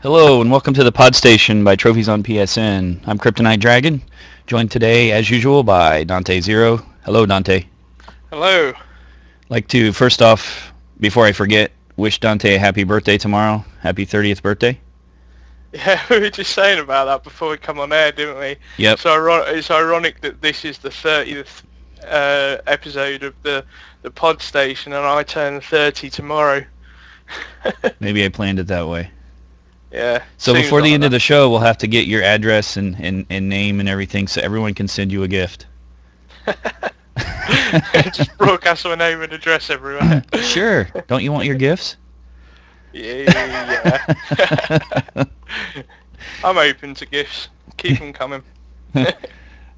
Hello and welcome to the PodStation by TrophiesonPSN. I'm Kryptonite Dragon, joined today as usual by Dante Zero. Hello Dante. Hello. Like to first off, before I forget, wish Dante a happy birthday tomorrow. Happy 30th birthday. Yeah, we were just saying about that before we come on air, didn't we? Yep. It's ironic that this is the 30th episode of the PodStation, and I turn 30 tomorrow. Maybe I planned it that way. Yeah. So seems before the like end that. of the show, we'll have to get your address and name and everything so everyone can send you a gift. Just broadcast my name and address everywhere. Sure. Don't you want your gifts? Yeah. I'm open to gifts. Keep them coming.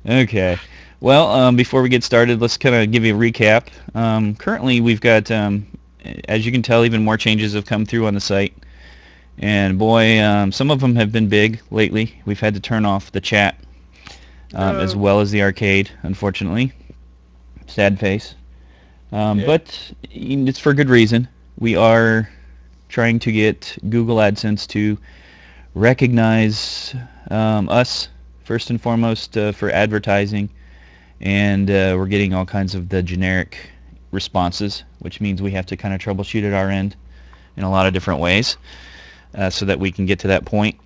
Okay. Well, before we get started, let's kind of give you a recap. Currently, we've got, as you can tell, even more changes have come through on the site. And boy, some of them have been big lately. We've had to turn off the chat as well as the arcade, unfortunately. Sad face. But it's for good reason. We are trying to get Google AdSense to recognize us, first and foremost, for advertising. And we're getting all kinds of the generic responses, which means we have to kind of troubleshoot at our end in a lot of different ways. So that we can get to that point.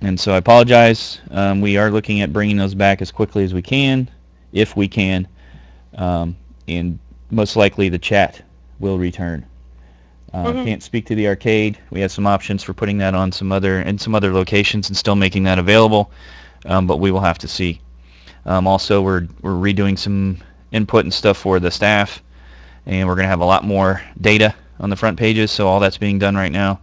And so I apologize. We are looking at bringing those back as quickly as we can, if we can, and most likely the chat will return. Can't speak to the arcade. We have some options for putting that on some other locations and still making that available, but we will have to see. Also, we're redoing some input and stuff for the staff, and we're going to have a lot more data on the front pages, so all that's being done right now.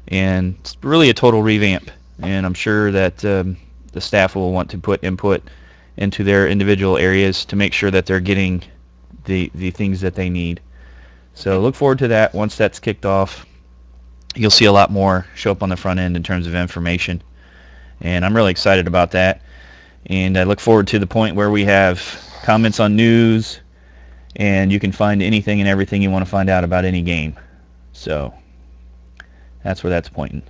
And it's really a total revamp, and I'm sure that the staff will want to put input into their individual areas to make sure that they're getting the things that they need. So look forward to that. Once that's kicked off, you'll see a lot more show up on the front end in terms of information, and I'm really excited about that. And I look forward to the point where we have comments on news, and you can find anything and everything you want to find out about any game. So that's where that's pointing.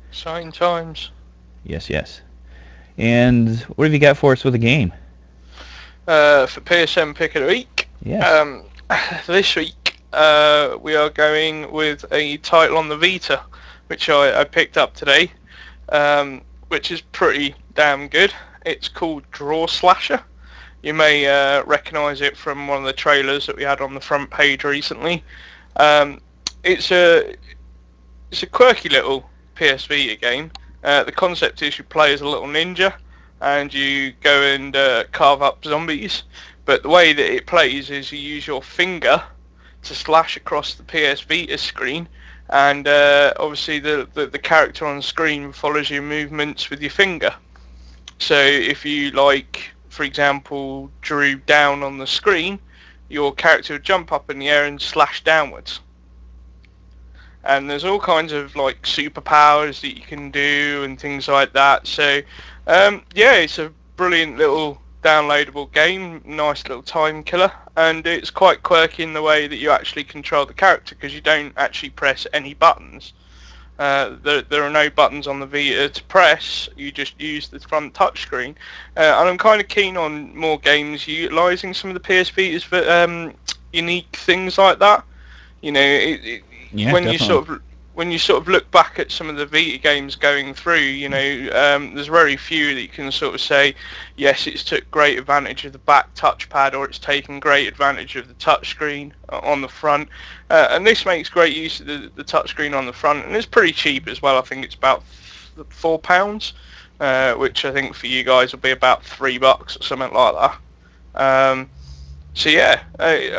Exciting times. Yes, yes. And what have you got for us with the game? For PSN Pick of the Week. Yes. This week we are going with a title on the Vita, which I picked up today, which is pretty damn good. It's called Draw Slasher. You may recognise it from one of the trailers that we had on the front page recently. It's a quirky little PS Vita game. The concept is you play as a little ninja and you go and carve up zombies, but the way that it plays is you use your finger to slash across the PS Vita screen, and obviously the character on the screen follows your movements with your finger. So if you, like, for example, drew down on the screen, your character would jump up in the air and slash downwards. And there's all kinds of like superpowers that you can do and things like that. So yeah, it's a brilliant little downloadable game, nice little time killer, and it's quite quirky in the way that you actually control the character, because you don't actually press any buttons. There are no buttons on the Vita to press, you just use the front touchscreen. And I'm kind of keen on more games utilising some of the PS Vitas for unique things like that. You know, Yeah, when definitely. you sort of look back at some of the Vita games going through, you know, there's very few that you can sort of say, yes, it's took great advantage of the back touchpad, or it's taken great advantage of the touchscreen on the front. And this makes great use of the touchscreen on the front, and it's pretty cheap as well. I think it's about £4, which I think for you guys will be about $3 or something like that. So yeah, I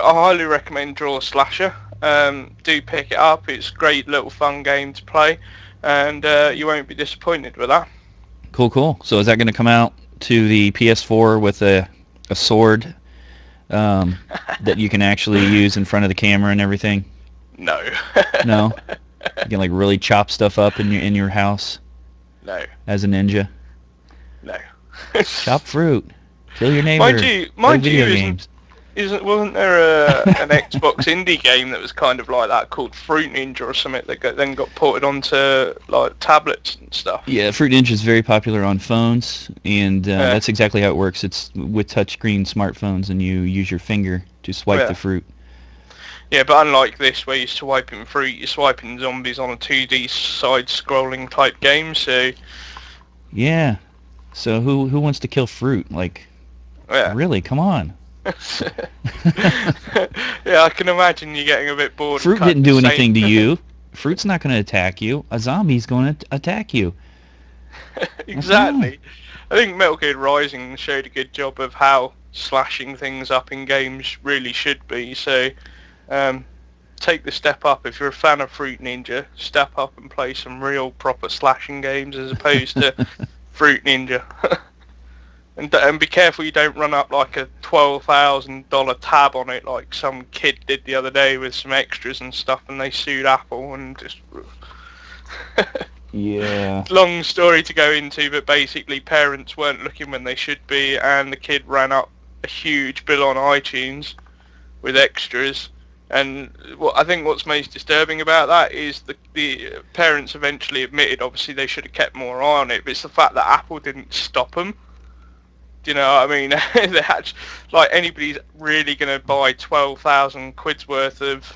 highly recommend Draw Slasher. Do pick it up. It's a great little fun game to play, and you won't be disappointed with that. Cool. So is that going to come out to the PS4 with a sword that you can actually use in front of the camera and everything? No. No? You can like really chop stuff up in your house? No. As a ninja? No. Chop fruit. Kill your neighbor. Mind you, Play video games. Wasn't there an Xbox indie game that was kind of like that called Fruit Ninja or something that then got ported onto like tablets and stuff? Yeah, Fruit Ninja is very popular on phones, and Yeah. that's exactly how it works. It's with touchscreen smartphones, and you use your finger to swipe the fruit. Yeah, but unlike this, where you're swiping fruit, you're swiping zombies on a 2D side-scrolling type game. So yeah, so who wants to kill fruit? Like, really? Come on. Yeah, I can imagine you getting a bit bored. Fruit didn't do anything to you. Fruit's not going to attack you. A zombie's going to attack you. Exactly. I think Metal Gear Rising showed a good job of how slashing things up in games really should be. So take the step up. If you're a fan of Fruit Ninja, step up and play some real proper slashing games as opposed to Fruit Ninja. And be careful you don't run up like a $12,000 tab on it like some kid did the other day with some extras and stuff, and they sued Apple and just... Yeah. Long story to go into, but basically parents weren't looking when they should be, and the kid ran up a huge bill on iTunes with extras. And I think what's most disturbing about that is the parents eventually admitted, obviously they should have kept more eye on it, but it's the fact that Apple didn't stop them. Do you know what I mean? They had, like, anybody's really going to buy 12,000 quid's worth of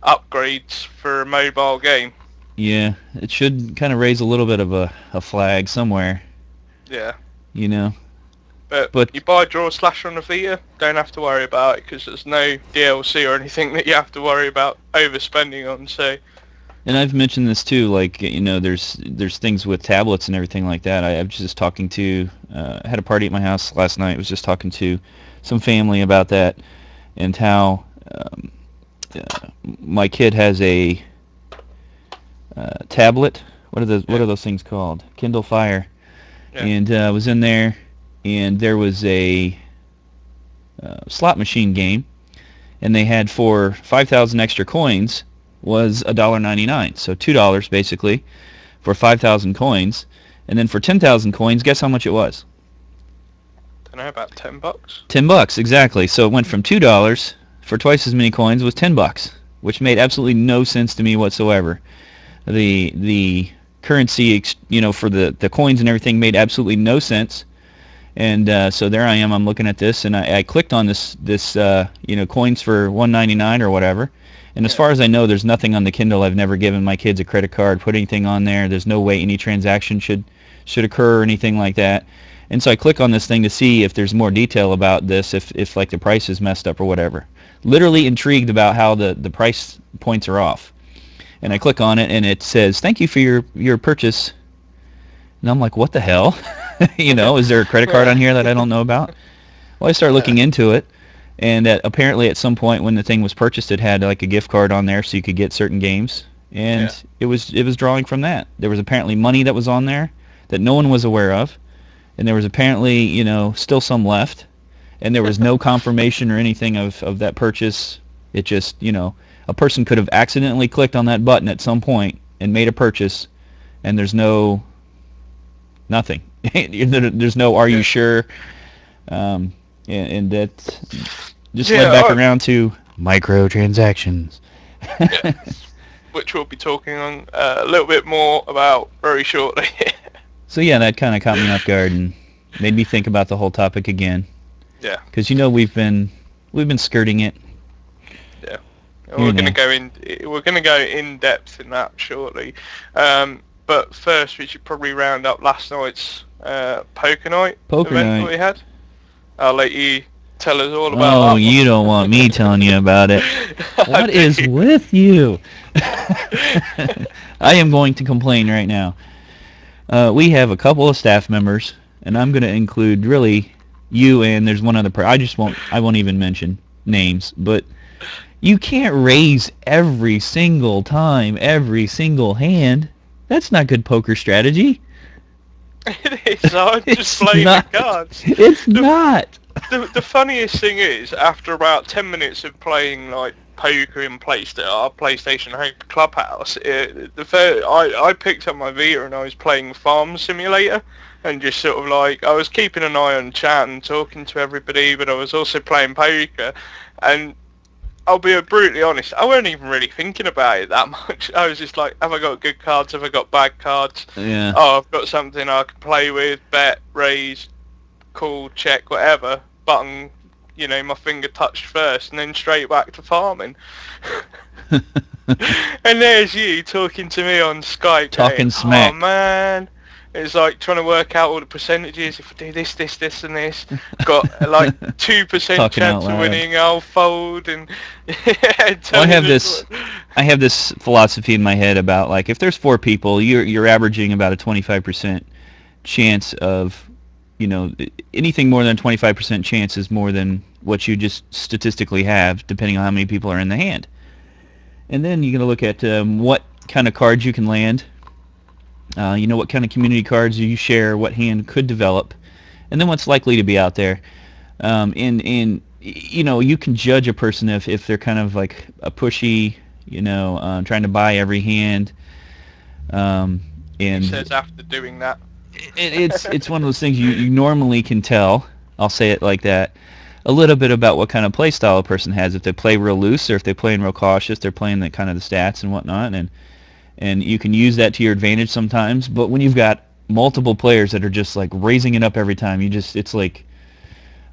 upgrades for a mobile game. Yeah, it should kind of raise a little bit of a flag somewhere. Yeah. You know? But you buy Draw Slasher on the Vita, don't have to worry about it, because there's no DLC or anything that you have to worry about overspending on, so... And I've mentioned this too, like, you know, there's things with tablets and everything like that. I was just talking to, I had a party at my house last night. I was just talking to some family about that and how my kid has a tablet. What are those things called? Kindle Fire. Yeah. And I was in there, and there was a slot machine game, and they had for 5,000 extra coins was $1.99, so $2 basically for 5,000 coins, and then for 10,000 coins, guess how much it was? I don't know, about $10. $10, exactly. So it went from $2 for twice as many coins was $10, which made absolutely no sense to me whatsoever. The currency, you know, for the coins and everything made absolutely no sense. And so there I am. I'm looking at this, and I clicked on this you know, coins for $1.99 or whatever. And as far as I know, there's nothing on the Kindle. I've never given my kids a credit card, put anything on there. There's no way any transaction should occur or anything like that. And so I click on this thing to see if there's more detail about this, if like the price is messed up or whatever. Literally intrigued about how the price points are off. And I click on it, and it says, "Thank you for your purchase." And I'm like, what the hell? You know, is there a credit card on here that I don't know about? Well, I start looking into it. And apparently at some point when the thing was purchased, it had like a gift card on there so you could get certain games. And it was drawing from that. There was apparently money that was on there that no one was aware of. And there was apparently, you know, still some left. And there was no confirmation or anything of that purchase. It just, you know, a person could have accidentally clicked on that button at some point and made a purchase. And there's nothing. There's no, are you sure? And that just led back around to microtransactions. Which we'll be talking on a little bit more about very shortly. So yeah, that kind of caught me off guard and made me think about the whole topic again. Yeah. Because you know we've been skirting it. Yeah. We're going to go in depth in that shortly. But first, we should probably round up last night's poker night event that we had. I'll let you tell us all about that. Oh, you don't want me telling you about it. What is with you? I am going to complain right now. We have a couple of staff members, and I'm going to include really you, and there's one other person. I won't even mention names, but you can't raise every single time, every single hand. That's not good poker strategy. It is. I'm just playing the cards. It's not. The funniest thing is, after about 10 minutes of playing like poker in our PlayStation Home Clubhouse. I picked up my Vita and I was playing Farm Simulator, and just sort of like I was keeping an eye on chat and talking to everybody, but I was also playing poker. And I'll be brutally honest, I wasn't even really thinking about it that much. I was just like, have I got good cards? Have I got bad cards? Yeah. Oh, I've got something I can play with, bet, raise, call, check, whatever. Button, my finger touched first, and then straight back to farming. And there's you talking to me on Skype. Talking smack. Oh, man. It's like trying to work out all the percentages. If I do this, and this, got like 2% chance of winning. I'll fold and. Well, I have this philosophy in my head about like if there's 4 people, you're averaging about a 25% chance of, anything more than 25% chance is more than what you just statistically have, depending on how many people are in the hand. And then you're gonna look at what kind of cards you can land. What kind of community cards you share, what hand could develop, and then what's likely to be out there. And you can judge a person if they're kind of like a pushy, trying to buy every hand. And he says after doing that. It's one of those things you normally can tell, I'll say it like that, a little bit about what kind of play style a person has. If they play real loose or if they're playing real cautious, they're playing the kind of the stats and whatnot. And you can use that to your advantage sometimes, but when you've got multiple players that are just like raising it up every time, it's like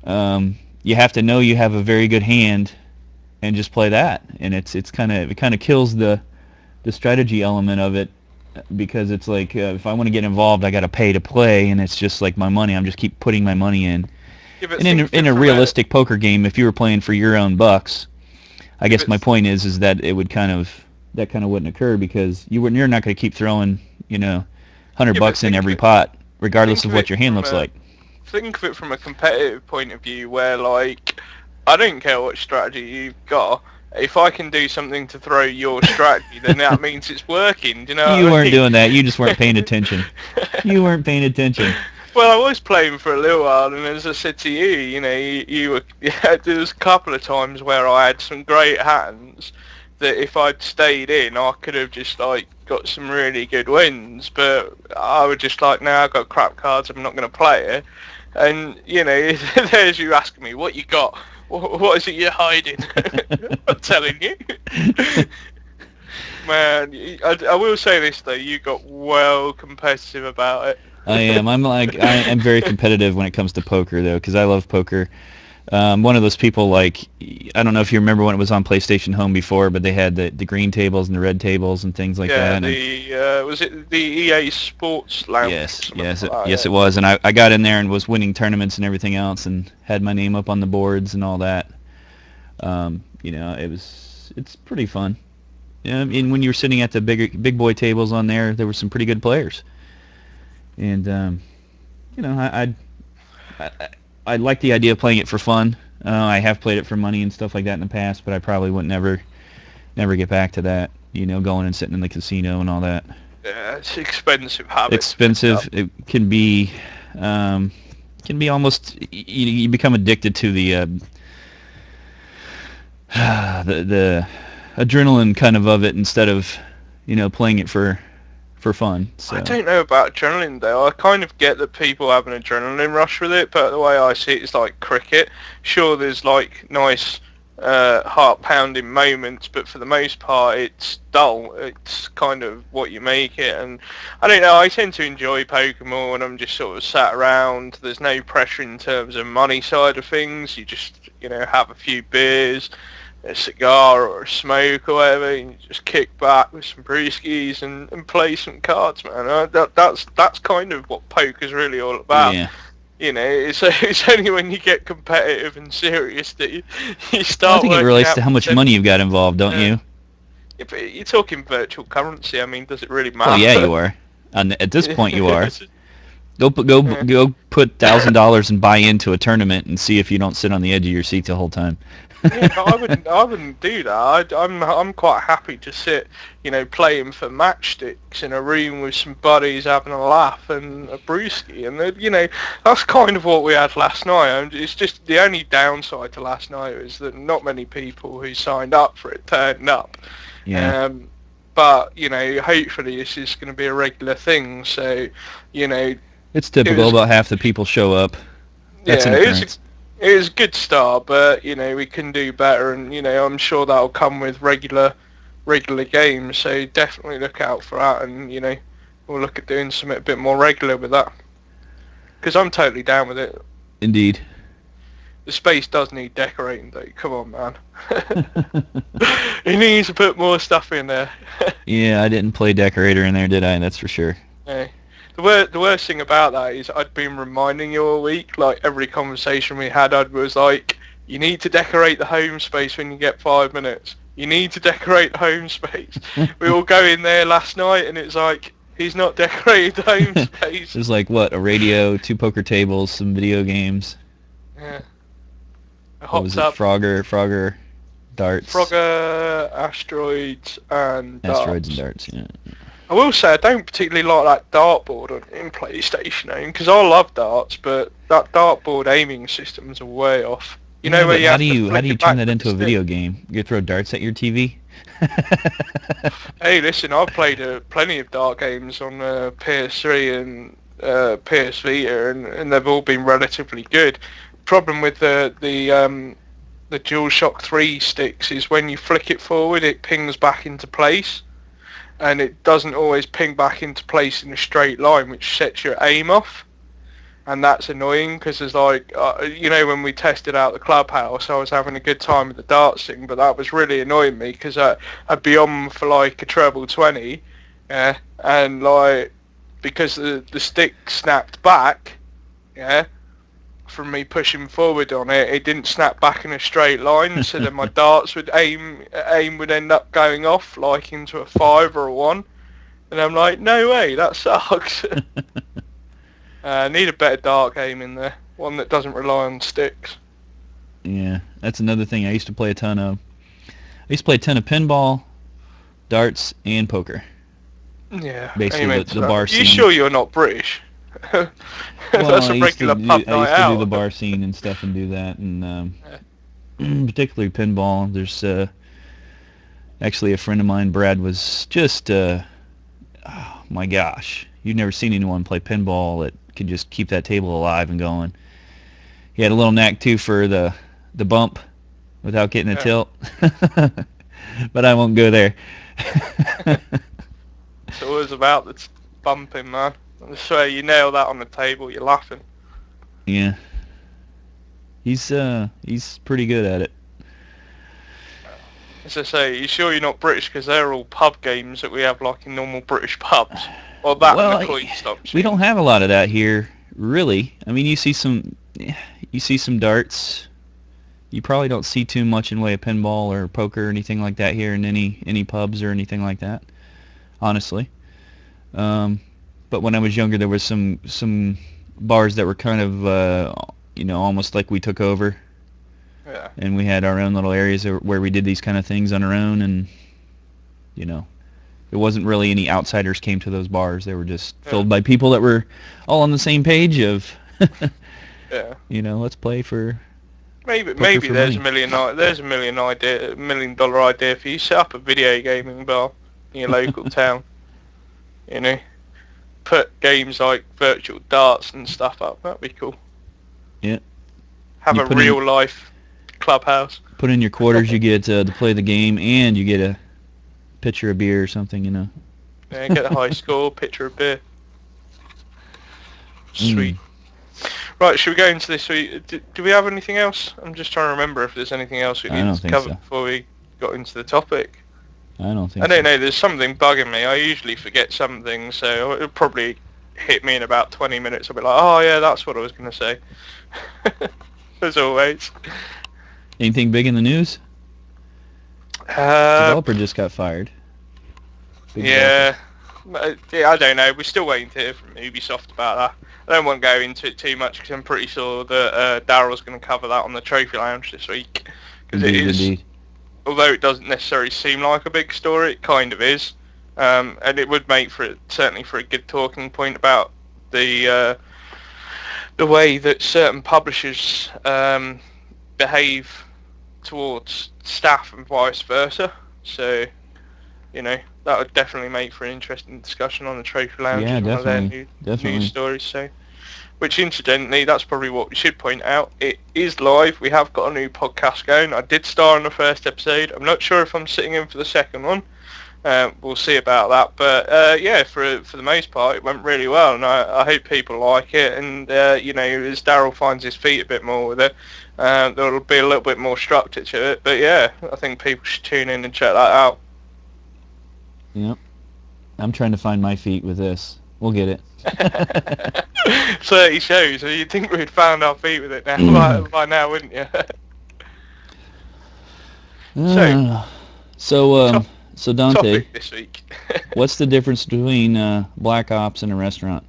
you have to know you have a very good hand and just play that, and it kind of kills the strategy element of it, because it's like if I want to get involved, I got to pay to play, and it's just like my money. I'm just keep putting my money in. Yeah, and in a realistic poker game, if you were playing for your own bucks, I guess my point is that it would that kind of wouldn't occur, because you're not going to keep throwing $100 in every pot, regardless of what your hand looks like. Think of it from a competitive point of view, where like I don't care what strategy you've got. If I can do something to throw your strategy, then that means it's working. Do you know? You weren't doing that. You just weren't paying attention. You weren't paying attention. Well, I was playing for a little while, and as I said to you, you were. Yeah, there was a couple of times where I had some great hands that if I'd stayed in, I could have just like got some really good wins. But I was just like, no, I've got crap cards. I'm not going to play it. And there's you asking me what you got. What is it you're hiding? I'm telling you. Man, I will say this though, you got well competitive about it. I am. I'm very competitive when it comes to poker though, because I love poker. One of those people, like, I don't know if you remember when it was on PlayStation Home before, but they had the green tables and the red tables and things like that. Yeah, was it the EA Sports Lounge? Yes, it was. And I got in there and was winning tournaments and everything else, and had my name up on the boards and all that. It's pretty fun. Yeah, and when you were sitting at the big boy tables on there were some pretty good players. And I like the idea of playing it for fun. I have played it for money and stuff like that in the past, but I probably would never get back to that. Going and sitting in the casino and all that. Yeah, it's expensive habit. Expensive. It can be almost you become addicted to the adrenaline kind of it instead of playing it for fun. So. I don't know about adrenaline though. I kind of get that people have an adrenaline rush with it, but the way I see it is like cricket. Sure, there's like nice heart-pounding moments, but for the most part it's dull. It's kind of what you make it, and I don't know, I tend to enjoy poker more when I'm just sort of sat around. There's no pressure in terms of money side of things. You just have a few beers, a cigar or a smoke or whatever, and you just kick back with some brewskis and play some cards, man. That's kind of what poker's really all about. Yeah. It's only when you get competitive and serious that you start. I think it relates to how much money you've got involved, don't you? Yeah, but you're talking virtual currency. I mean, does it really matter? Oh yeah, you are. At this point, you are. Go put $1,000 and buy into a tournament and see if you don't sit on the edge of your seat the whole time. Yeah, but I wouldn't do that. I'm quite happy to sit, playing for matchsticks in a room with some buddies having a laugh and a brewski, and that's kind of what we had last night. And it's just the only downside to last night is that not many people who signed up for it turned up. Yeah. But hopefully this is going to be a regular thing. So, It's typical. About half the people show up. That's an occurrence. It was a good start, but we can do better, and I'm sure that'll come with regular games. So definitely look out for that, and we'll look at doing something a bit more regular with that. Because I'm totally down with it. Indeed. The space does need decorating, though. Come on, man. He needs to put more stuff in there. Yeah, I didn't play decorator in there, did I? That's for sure. Yeah. The worst thing about that is I'd been reminding you all week, like every conversation we had, I was like, you need to decorate the home space when you get 5 minutes. You need to decorate the home space. We all go in there last night and it's like, he's not decorated the home space. There's like, what, a radio, 2 poker tables, some video games. Yeah. What was it? Frogger, darts. Frogger, asteroids, and darts. Asteroids and darts, yeah. I will say I don't particularly like that dartboard in PlayStation, because I love darts, but that dartboard aiming systems are way off. Where you how do you turn that into a video game? You throw darts at your TV? Hey, listen, I've played plenty of dart games on PS3 and PS Vita, and they've all been relatively good. Problem with the DualShock 3 sticks is when you flick it forward, it pings back into place. And it doesn't always ping back into place in a straight line, which sets your aim off. And that's annoying because there's like, when we tested out the clubhouse, I was having a good time with the darts thing, but that was really annoying me because I'd be on for like a treble 20, and like, because the stick snapped back, from me pushing forward on it, it didn't snap back in a straight line, so then my darts would aim would end up going off like into a 5 or a 1, and I'm like, no way, that sucks. Need a better dart game in there, one that doesn't rely on sticks. Yeah, that's another thing I used to play a ton of. I used to play a ton of pinball, darts, and poker. Yeah, basically the bar scene. You sure you're not British? That's a regular pub night out. I used to do the bar scene and stuff and do that, and particularly pinball. There's actually a friend of mine, Brad, was just, oh my gosh, you've never seen anyone play pinball that could just keep that table alive and going. He had a little knack too for the bump without getting a tilt, but I won't go there. It's always about the bumping, man. I swear, you nail that on the table, you're laughing. Yeah. He's pretty good at it. As I say, you sure you're not British? Because they're all pub games that we have like in normal British pubs. Or that and the coin stops. We don't have a lot of that here, really. I mean, you see some darts. You probably don't see too much in way of pinball or poker or anything like that here in any pubs or anything like that, honestly. But when I was younger, there was some bars that were kind of, almost like we took over. Yeah. And we had our own little areas where we did these kind of things on our own, and, there wasn't really any outsiders came to those bars. They were just filled by people that were all on the same page of, let's play for... Maybe there's a $1 million idea for you. Set up a video gaming bar in your local town. Put games like virtual darts and stuff up. That'd be cool. Yeah. Have a real life clubhouse. Put in your quarters, you get to play the game, and you get a pitcher of beer or something. Yeah, get a high score, pitcher of beer. Sweet. Right, should we go into this week? Do we have anything else? I'm just trying to remember if there's anything else we need to cover before we got into the topic. I don't know, there's something bugging me. I usually forget something, so it'll probably hit me in about 20 minutes. I'll be like, oh yeah, that's what I was going to say. As always. Anything big in the news? Developer just got fired. Yeah, I don't know. We're still waiting to hear from Ubisoft about that. I don't want to go into it too much because I'm pretty sure that Daryl's going to cover that on the Trophy Lounge this week. because it Indeed, is, indeed. although it doesn't necessarily seem like a big story, it kind of is, and it would make for it certainly for a good talking point about the way that certain publishers behave towards staff and vice versa. So, that would definitely make for an interesting discussion on the Trophy Lounge Yeah, as one of their definitely, news definitely. stories. So, which incidentally, that's probably what we should point out. It is live. We have got a new podcast going. I did star in the first episode. I'm not sure if I'm sitting in for the second one. We'll see about that. But yeah, for the most part, it went really well, and I hope people like it. And as Daryl finds his feet a bit more with it, there'll be a little bit more structure to it. But yeah, I think people should tune in and check that out. Yep. I'm trying to find my feet with this. We'll get it. 30 shows, so you'd think we'd found our feet with it now by now, wouldn't you? So Dante, Topic this week. what's the difference between Black Ops and a restaurant?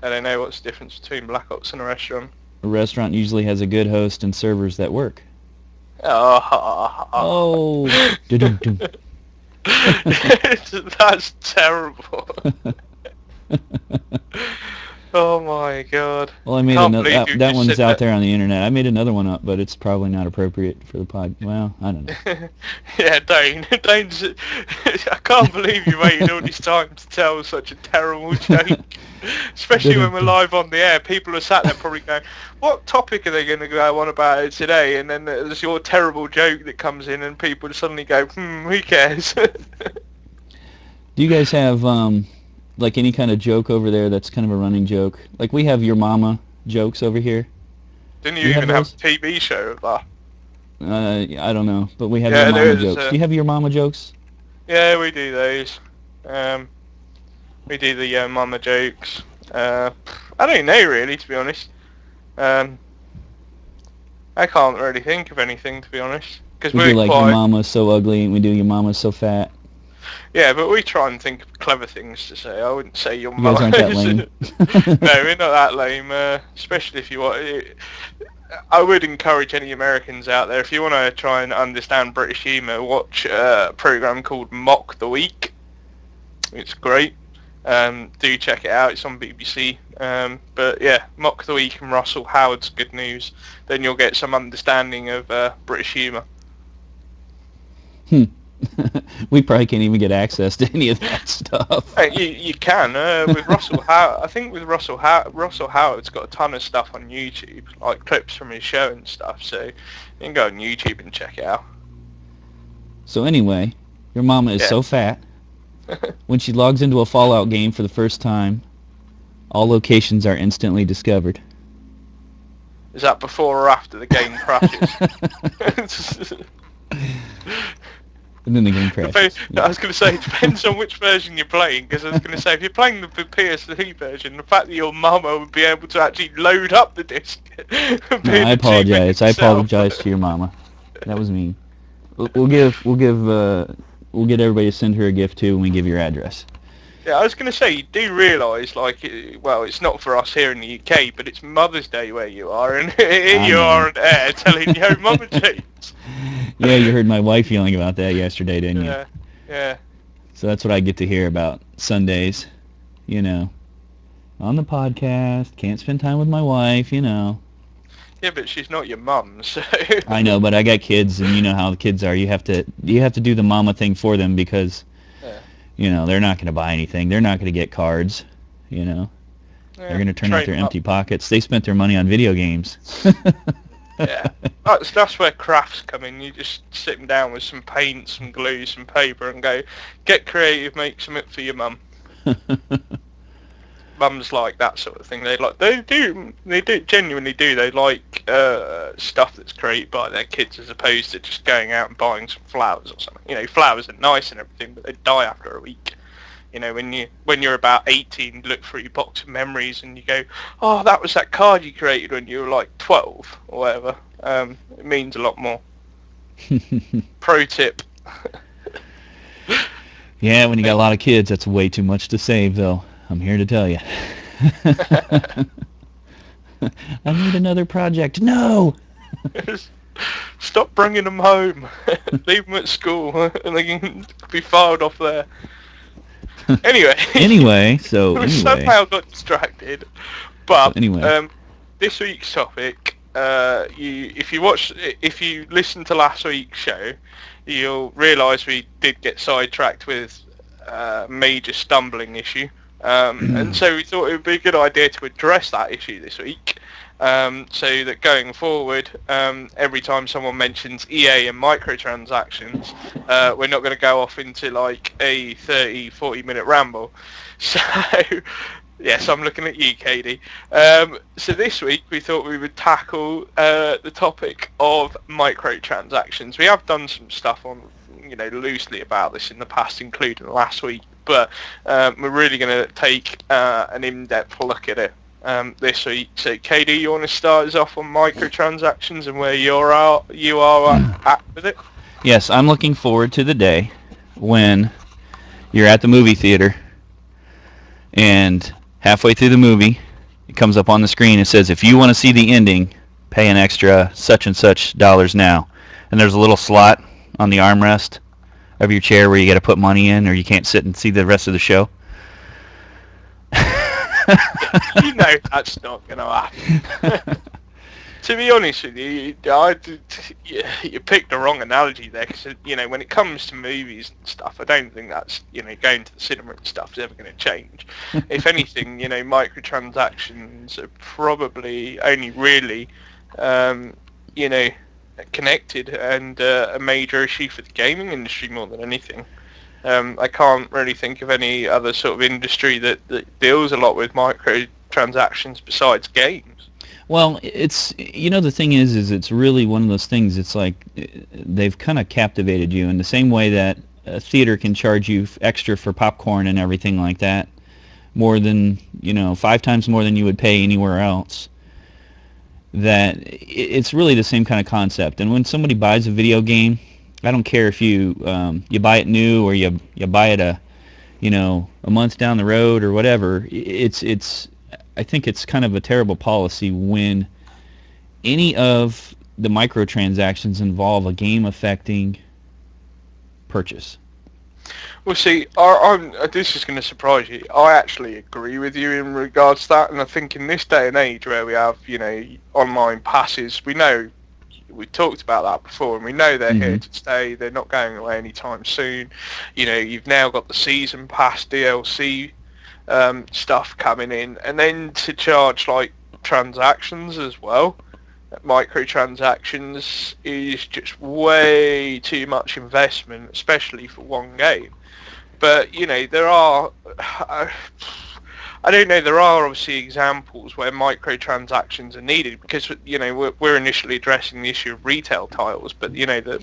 I don't know what's the difference between Black Ops and a restaurant. A restaurant usually has a good host and servers that work. Oh. Dum-dum-dum. That's terrible. Oh my god. Well, I made another. That one's out there on the internet. I made another one up, but it's probably not appropriate for the pod. Well, I don't know. Yeah, don't. I can't believe you waited all this time to tell such a terrible joke. Especially when we're live on the air. People are sat there probably going, what topic are they going to go on about it today? And then there's your terrible joke that comes in and people suddenly go, who cares? Do you guys have like any kind of joke over there that's kind of a running joke? Like we have your mama jokes over here. Didn't you even have a TV show of that? I don't know, but we have your mama jokes. Do you have your mama jokes? Yeah, we do those. We do the mama jokes. I don't know really, to be honest. I can't really think of anything, to be honest. Because we do like your mama's so ugly, and we do your mama's so fat. Yeah, but we try and think of clever things to say. I wouldn't say your mama. You guys aren't that lame. No, we're not that lame. Especially if you want. I would encourage any Americans out there, if you want to try and understand British humour, watch a program called Mock the Week. It's great. Do check it out. It's on BBC. But yeah, Mock the Week and Russell Howard's good news. Then you'll get some understanding of British humour. We probably can't even get access to any of that stuff. You can with Russell Howard. I think with Russell Howard's got a ton of stuff on YouTube, like clips from his show and stuff. So you can go on YouTube and check it out. So anyway, your mama is so fat. When she logs into a Fallout game for the first time, all locations are instantly discovered. Is that before or after the game crashes? And then the game crashes. I was going to say, it depends on which version you're playing, because I was going to say, if you're playing the PS3 version, the fact that your mama would be able to actually load up the disc... No, I apologize. I apologize to your mama. That was mean. We'll get everybody to send her a gift, too, when we give your address. Yeah, I was going to say, you do realise, like, well, it's not for us here in the UK, but it's Mother's Day where you are, and here you are on air telling your mama jokes. Yeah, you heard my wife yelling about that yesterday, didn't you? Yeah. So that's what I get to hear about Sundays, on the podcast. Can't spend time with my wife, Yeah, but she's not your mum, so... I know, but I got kids, and you know how the kids are. You have to do the mama thing for them because... they're not going to buy anything. They're not going to get cards, They're going to turn out their empty pockets. They spent their money on video games. Yeah. That's where crafts come in. You just sit them down with some paint, some glue, some paper and go, get creative, make something for your mum. Mums like that sort of thing. They genuinely do. They like stuff that's created by their kids as opposed to just going out and buying some flowers or something. Flowers are nice and everything, but they die after a week. When you're about 18, you look through your box of memories and you go, oh, that was that card you created when you were like 12 or whatever. It means a lot more. Pro tip. Yeah, when you got a lot of kids, that's way too much to save, though. I'm here to tell you. I need another project. No! Stop bringing them home. Leave them at school, and they can be filed off there. Anyway, we Anyway, somehow got distracted. But anyway. this week's topic, if you listen to last week's show, you'll realise we did get sidetracked with a major stumbling issue. And so we thought it would be a good idea to address that issue this week, so that going forward, every time someone mentions EA and microtransactions, we're not going to go off into like a 30-40 minute ramble. So, yes, I'm looking at you, Katie. So this week we thought we would tackle the topic of microtransactions. We have done some stuff on, loosely about this in the past, including last week, but we're really going to take an in-depth look at it this week. So, Katie, you want to start us off on microtransactions and where you are at with it? Yes, I'm looking forward to the day when you're at the movie theater and halfway through the movie it comes up on the screen and says, if you want to see the ending, pay an extra such and such dollars now. And there's a little slot on the armrest of your chair where you got to put money in, or you can't sit and see the rest of the show. You know that's not going to happen. To be honest with you, you picked the wrong analogy there, because when it comes to movies and stuff, I don't think that's going to the cinema and stuff is ever going to change. If anything, microtransactions are probably only really connected and a major issue for the gaming industry more than anything. I can't really think of any other sort of industry that deals a lot with microtransactions besides games. Well, it's, the thing is it's really one of those things. It's like they've kind of captivated you in the same way that a theater can charge you extra for popcorn and everything like that, more than, 5 times more than you would pay anywhere else. That it's really the same kind of concept. And when somebody buys a video game, I don't care if you buy it new or you buy it a month down the road or whatever. I think it's kind of a terrible policy when any of the microtransactions involve a game-affecting purchase. Well, see, this is going to surprise you. I actually agree with you in regards to that, and I think in this day and age where we have, online passes, we know, we talked about that before, and we know they're here to stay. They're not going away anytime soon. You've now got the season pass DLC stuff coming in, and then to charge like transactions as well. Microtransactions is just way too much investment, especially for one game. But there are I don't know, there are obviously examples where microtransactions are needed, because we're initially addressing the issue of retail titles, but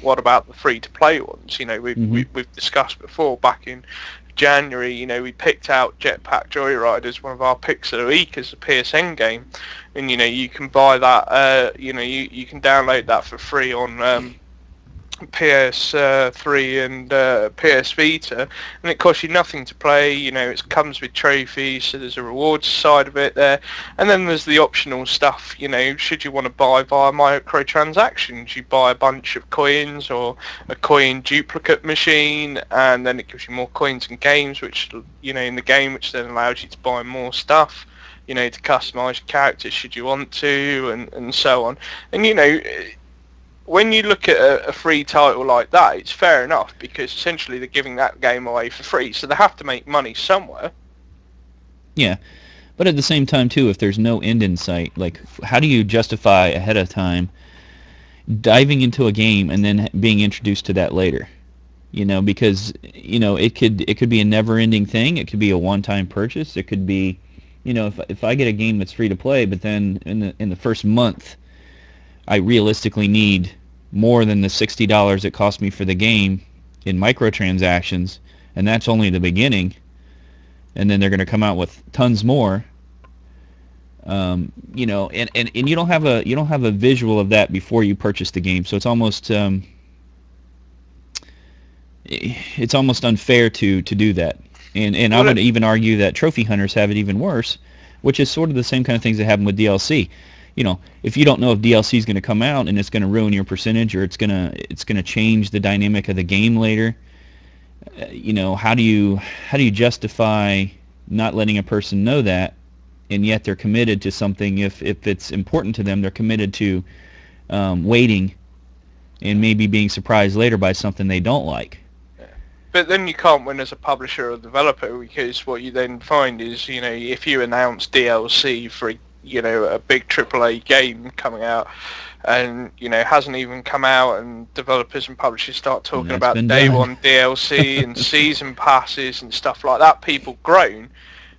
what about the free to play ones? We've discussed before back in January, we picked out Jetpack Joyride as one of our picks of the week as a PSN game, and you can buy that, you can download that for free on PS3 and PS Vita, and it costs you nothing to play. It comes with trophies, so there's a rewards side of it there, and then there's the optional stuff. Should you want to buy via microtransactions, you buy a bunch of coins or a coin duplicate machine, and then it gives you more coins and games, which in the game, which then allows you to buy more stuff, to customize your characters should you want to, and so on. And when you look at a free title like that, it's fair enough, because essentially they're giving that game away for free, so they have to make money somewhere. Yeah, but at the same time too, if there's no end in sight, like how do you justify ahead of time diving into a game and then being introduced to that later? Because it could be a never-ending thing. It could be a one-time purchase. It could be, if I get a game that's free to play, but then in the first month I realistically need more than the $60 it cost me for the game in microtransactions, and that's only the beginning, and then they're going to come out with tons more. And you don't have a visual of that before you purchase the game, so it's almost unfair to do that. And I would even argue that trophy hunters have it even worse, which is sort of the same kind of things that happen with DLC. if you don't know if DLC is going to come out and it's going to ruin your percentage or it's going to change the dynamic of the game later, how do you justify not letting a person know that, and yet they're committed to something? If it's important to them, they're committed to waiting and maybe being surprised later by something they don't like. But then you can't win as a publisher or developer, because what you then find is, if you announce DLC for a big AAA game coming out, and hasn't even come out, and developers and publishers start talking about day one DLC and season passes and stuff like that, people groan.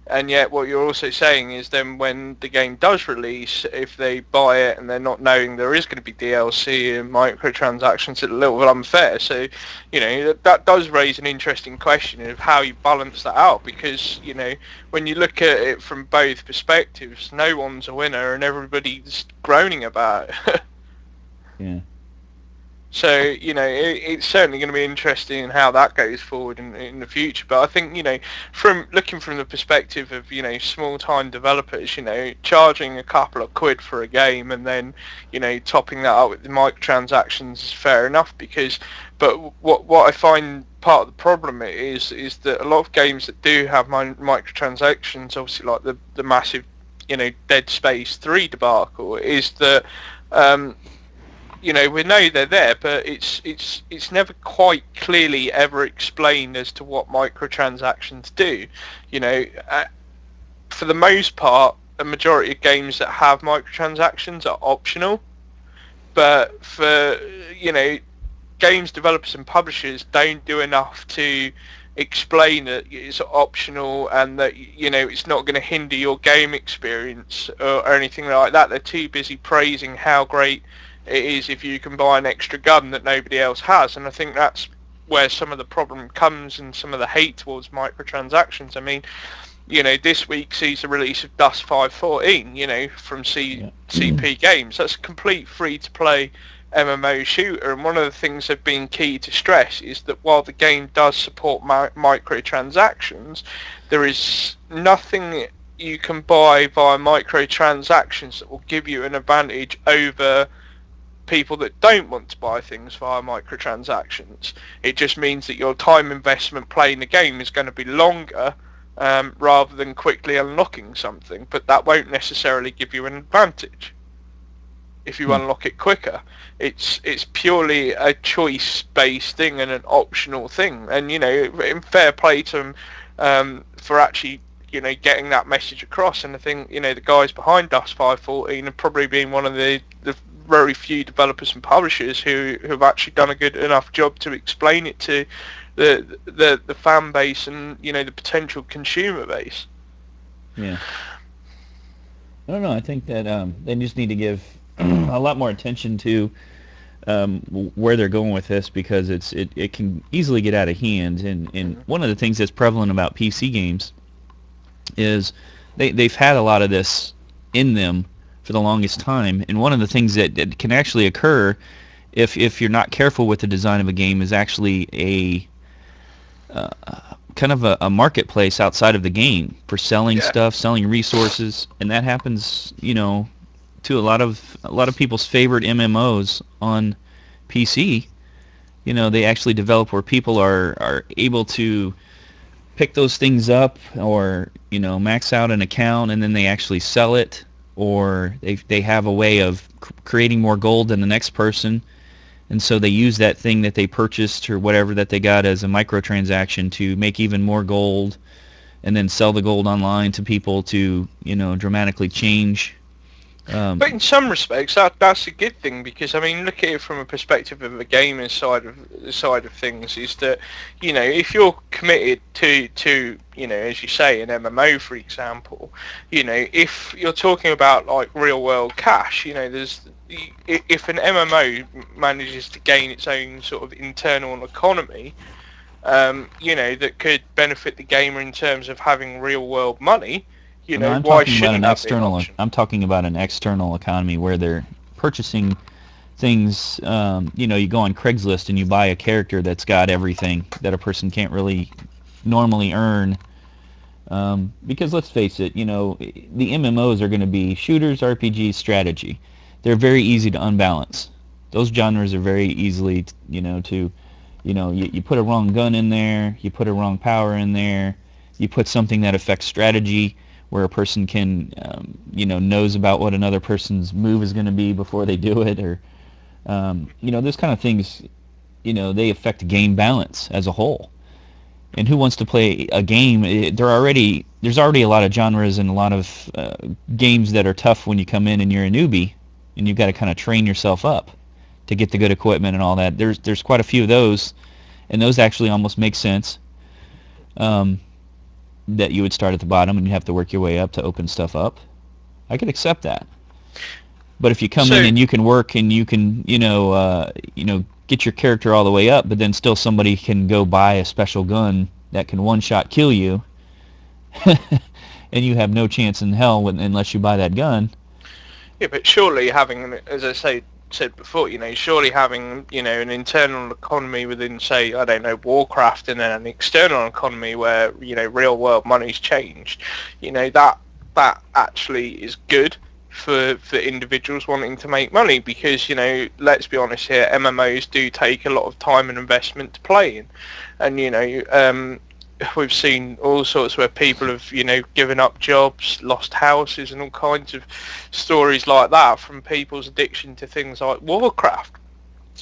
And yet what you're also saying is then when the game does release, if they buy it and they're not knowing there is going to be DLC and microtransactions, it's a little bit unfair. So, that does raise an interesting question of how you balance that out, because, when you look at it from both perspectives, no one's a winner and everybody's groaning about it. Yeah. So, it's certainly going to be interesting in how that goes forward in the future. But I think, from looking from the perspective of, small-time developers, charging a couple of quid for a game and then, topping that up with the microtransactions is fair enough, but what I find part of the problem is that a lot of games that do have microtransactions, obviously like the massive, Dead Space 3 debacle, is that, we know they're there, but it's never quite clearly ever explained as to what microtransactions do. For the most part, a majority of games that have microtransactions are optional, but for games developers and publishers don't do enough to explain that it's optional and that it's not going to hinder your game experience or anything like that. They're too busy praising how great it is if you can buy an extra gun that nobody else has, and I think that's where some of the problem comes and some of the hate towards microtransactions. I mean, this week sees the release of Dust 514, from CP Games. That's a complete free-to-play MMO shooter, and one of the things they've been key to stress is that while the game does support microtransactions, there is nothing you can buy via microtransactions that will give you an advantage over people that don't want to buy things via microtransactions. It just means that your time investment playing the game is going to be longer, rather than quickly unlocking something, but that won't necessarily give you an advantage if you unlock it quicker. It's purely a choice-based thing and an optional thing, and in fair play to them for actually getting that message across. And I think the guys behind Dust 514 have probably been one of the very few developers and publishers who have actually done a good enough job to explain it to the fan base and the potential consumer base. Yeah. I don't know. I think that they just need to give a lot more attention to where they're going with this, because it can easily get out of hand. And one of the things that's prevalent about PC games is they've had a lot of this in them for the longest time, and one of the things that can actually occur if you're not careful with the design of a game is actually a kind of a marketplace outside of the game for selling stuff, selling resources, and that happens, to a lot of people's favorite MMOs on PC. They actually develop where people are able to pick those things up, or max out an account and then they actually sell it, or they have a way of creating more gold than the next person, and so they use that thing that they purchased or whatever that they got as a microtransaction to make even more gold, and then sell the gold online to people to dramatically change. But in some respects, that's a good thing, because I mean, look at it from a perspective of a gamer's side of things. Is that if you're committed to as you say, an MMO, for example, if you're talking about like real world cash, if an MMO manages to gain its own sort of internal economy, that could benefit the gamer in terms of having real world money. Why shouldn't that be an option? I'm talking about an external economy where they're purchasing things. You go on Craigslist and you buy a character that's got everything that a person can't really normally earn Because let's face it, the MMOs are going to be shooters, RPGs, strategy. They're very easy to unbalance. Those genres are very easily, you put a wrong gun in there, you put a wrong power in there, you put something that affects strategy, where a person can, knows about what another person's move is going to be before they do it, or, those kind of things, they affect game balance as a whole. And who wants to play a game? There's already a lot of genres and a lot of games that are tough when you come in and you're a newbie, and you've got to kind of train yourself up to get the good equipment and all that. There's quite a few of those, and those actually almost make sense. That you would start at the bottom and you have to work your way up to open stuff up. I could accept that. But if you come in So and you can work and you can, get your character all the way up, but then still somebody can go buy a special gun that can one-shot kill you, and you have no chance in hell unless you buy that gun. yeah, but surely having, as I said before, surely having, an internal economy within, say, I don't know, Warcraft, and then an external economy where, real world money's changed, that actually is good for individuals wanting to make money, because, let's be honest here, MMOs do take a lot of time and investment to play in, and, we've seen all sorts where people have, given up jobs, lost houses, and all kinds of stories like that from people's addiction to things like Warcraft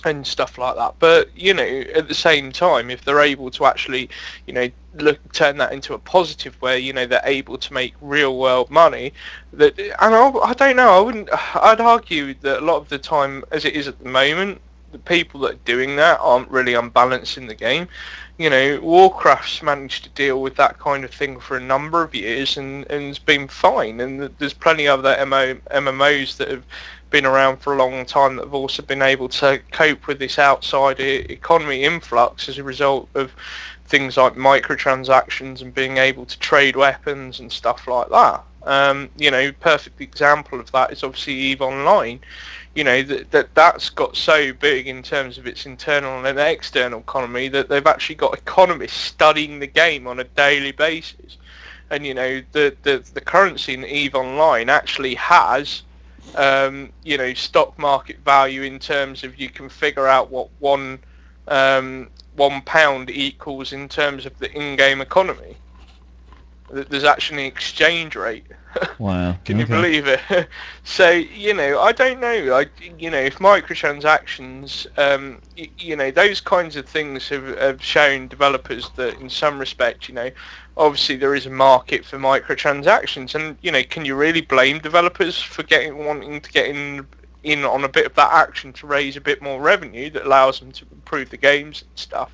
and stuff like that. But, at the same time, if they're able to actually, turn that into a positive where, they're able to make real world money, that, and I don't know, I'd argue that a lot of the time, as it is at the moment, the people that are doing that aren't really unbalancing the game. Warcraft's managed to deal with that kind of thing for a number of years, and it's been fine. And there's plenty of other MMOs that have been around for a long time that have also been able to cope with this outside economy influx as a result of things like microtransactions and being able to trade weapons and stuff like that. Perfect example of that is obviously EVE Online. That's got so big in terms of its internal and external economy that they've actually got economists studying the game on a daily basis. And the currency in EVE Online actually has stock market value in terms of you can figure out what £1 equals in terms of the in-game economy. There's actually an exchange rate. Wow. Can you believe it? So, I don't know. If microtransactions, those kinds of things have shown developers that in some respect, obviously there is a market for microtransactions, and, can you really blame developers for wanting to get in on a bit of that action to raise a bit more revenue that allows them to improve the games and stuff?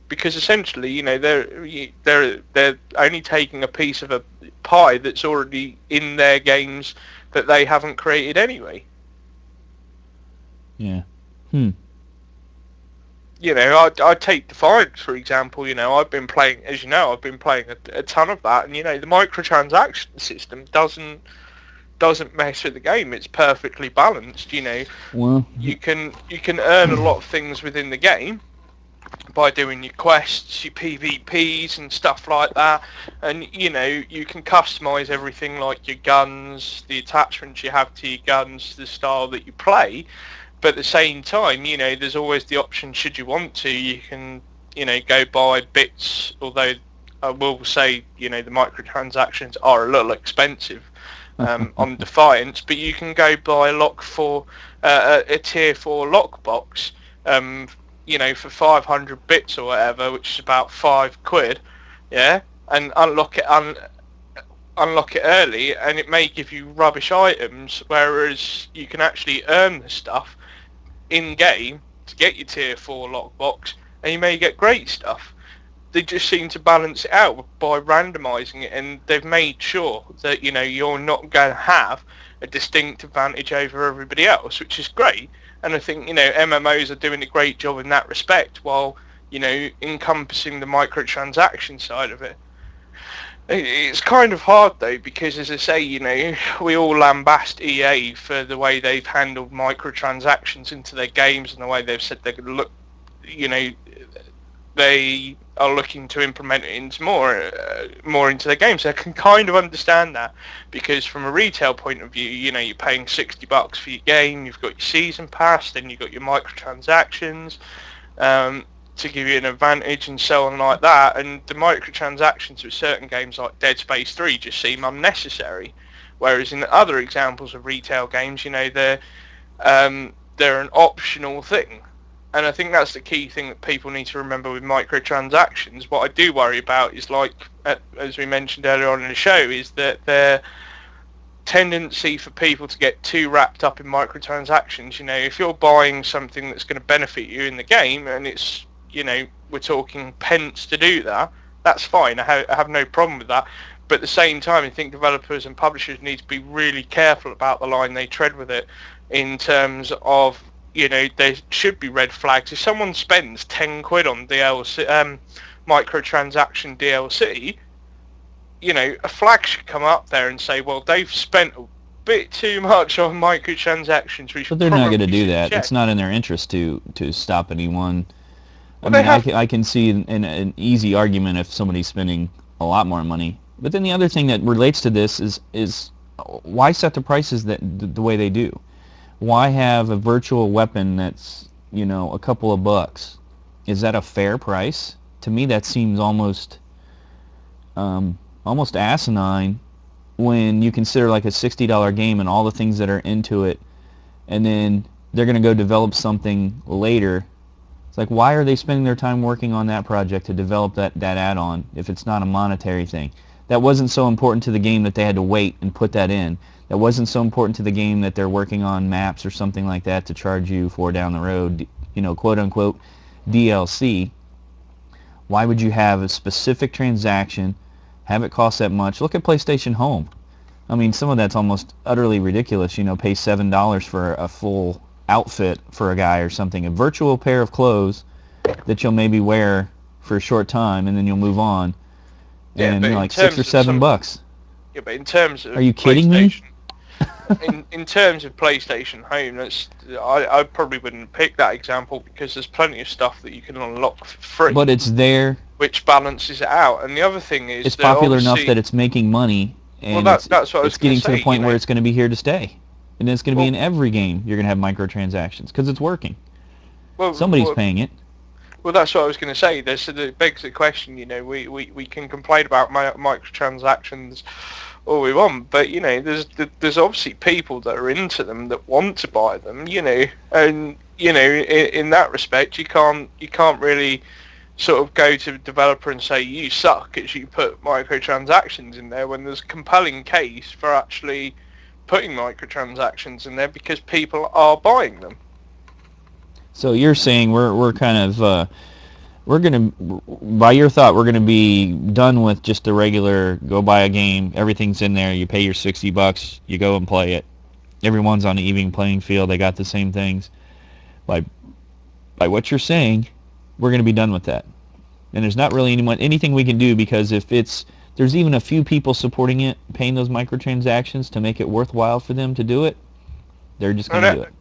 Because essentially, they're only taking a piece of a pie that's already in their games that they haven't created anyway. Yeah. I'd take Defiance, for example. I've been playing, as you know, I've been playing a ton of that, and the microtransaction system doesn't mess with the game. It's perfectly balanced. Well, You can earn a lot of things within the game by doing your quests, your PvPs and stuff like that, and you can customize everything, like your guns, the attachments you have to your guns, the style that you play. But at the same time, there's always the option, should you want to, you can go buy bits, although I will say the microtransactions are a little expensive on Defiance, but you can go buy a tier 4 lockbox for 500 bits or whatever, which is about £5, yeah, and unlock it early, and it may give you rubbish items, whereas you can actually earn the stuff in game to get your tier 4 lockbox, and you may get great stuff. They just seem to balance it out by randomising it, and they've made sure that you're not going to have a distinct advantage over everybody else, which is great. And I think MMOs are doing a great job in that respect, while encompassing the microtransaction side of it. It's kind of hard though, because as I say, we all lambast EA for the way they've handled microtransactions into their games and the way they've said they're going to look, they are looking to implement it into more into their games. So I can kind of understand that, because from a retail point of view, you know, you're paying $60 for your game, you've got your season pass, then you've got your microtransactions to give you an advantage and so on like that. And the microtransactions with certain games like Dead Space 3 just seem unnecessary. Whereas in other examples of retail games, you know, they're an optional thing. And I think that's the key thing that people need to remember with microtransactions. What I do worry about is, like, as we mentioned earlier on in the show, is that their tendency for people to get too wrapped up in microtransactions. You know, if you're buying something that's going to benefit you in the game, and it's, you know, we're talking pence to do that, that's fine. I have no problem with that. But at the same time, I think developers and publishers need to be really careful about the line they tread with it, in terms of, you know, there should be red flags. If someone spends 10 quid on DLC, microtransaction DLC, you know, a flag should come up there and say, well, they've spent a bit too much on microtransactions. We should But they're not going to probably do that. check. It's not in their interest to stop anyone. I Well, they mean, have. I can see an easy argument if somebody's spending a lot more money. But then the other thing that relates to this is why set the prices the way they do? Why have a virtual weapon that's, you know, a couple of bucks? Is that a fair price? To me, that seems almost asinine when you consider like a $60 game and all the things that are into it, and then they're going to go develop something later. It's like, why are they spending their time working on that project to develop that add-on if it's not a monetary thing? That wasn't so important to the game that they had to wait and put that in. That wasn't so important to the game that they're working on maps or something like that to charge you for down the road, you know, quote-unquote DLC. Why would you have a specific transaction, have it cost that much? Look at PlayStation Home. I mean, some of that's almost utterly ridiculous. You know, pay $7 for a full outfit for a guy or something, a virtual pair of clothes that you'll maybe wear for a short time and then you'll move on, Yeah, and but you know, in like $6 or terms of $7. yeah, but in terms of Are you kidding me? in terms of PlayStation Home, I probably wouldn't pick that example, because there's plenty of stuff that you can unlock for free, But it's there. which balances it out. And the other thing is, It's that popular enough obviously, that it's making money, well, and that's what I was it's going getting to to the say. point You where know, it's going to be here to stay, and it's going to be well, in every game. You're going to have microtransactions because it's working. well, Somebody's well, paying it. well, that's what I was going to say. It begs the question. You know, we can complain about microtransactions all we want, but you know, there's obviously people that are into them, that want to buy them. You know, and you know, in that respect, you can't really sort of go to a developer and say you suck as you put microtransactions in there, when there's a compelling case for actually putting microtransactions in there, because people are buying them. So you're saying we're kind of we're going to, by your thought, we're going to be done with just the regular go buy a game, everything's in there, you pay your $60, you go and play it. Everyone's on an even playing field, they got the same things. By what you're saying, we're going to be done with that. And there's not really anything we can do, because if there's even a few people supporting it, paying those microtransactions to make it worthwhile for them to do it, they're just going to do it.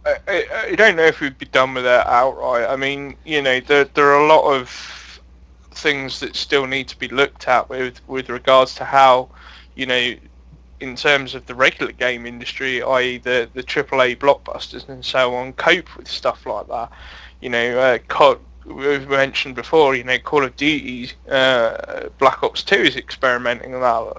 I don't know if we'd be done with that outright. I mean, you know, there are a lot of things that still need to be looked at with regards to how, you know, in terms of the regular game industry, i.e. the AAA blockbusters and so on, cope with stuff like that. You know, we've mentioned before, you know, Call of Duty, Black Ops 2 is experimenting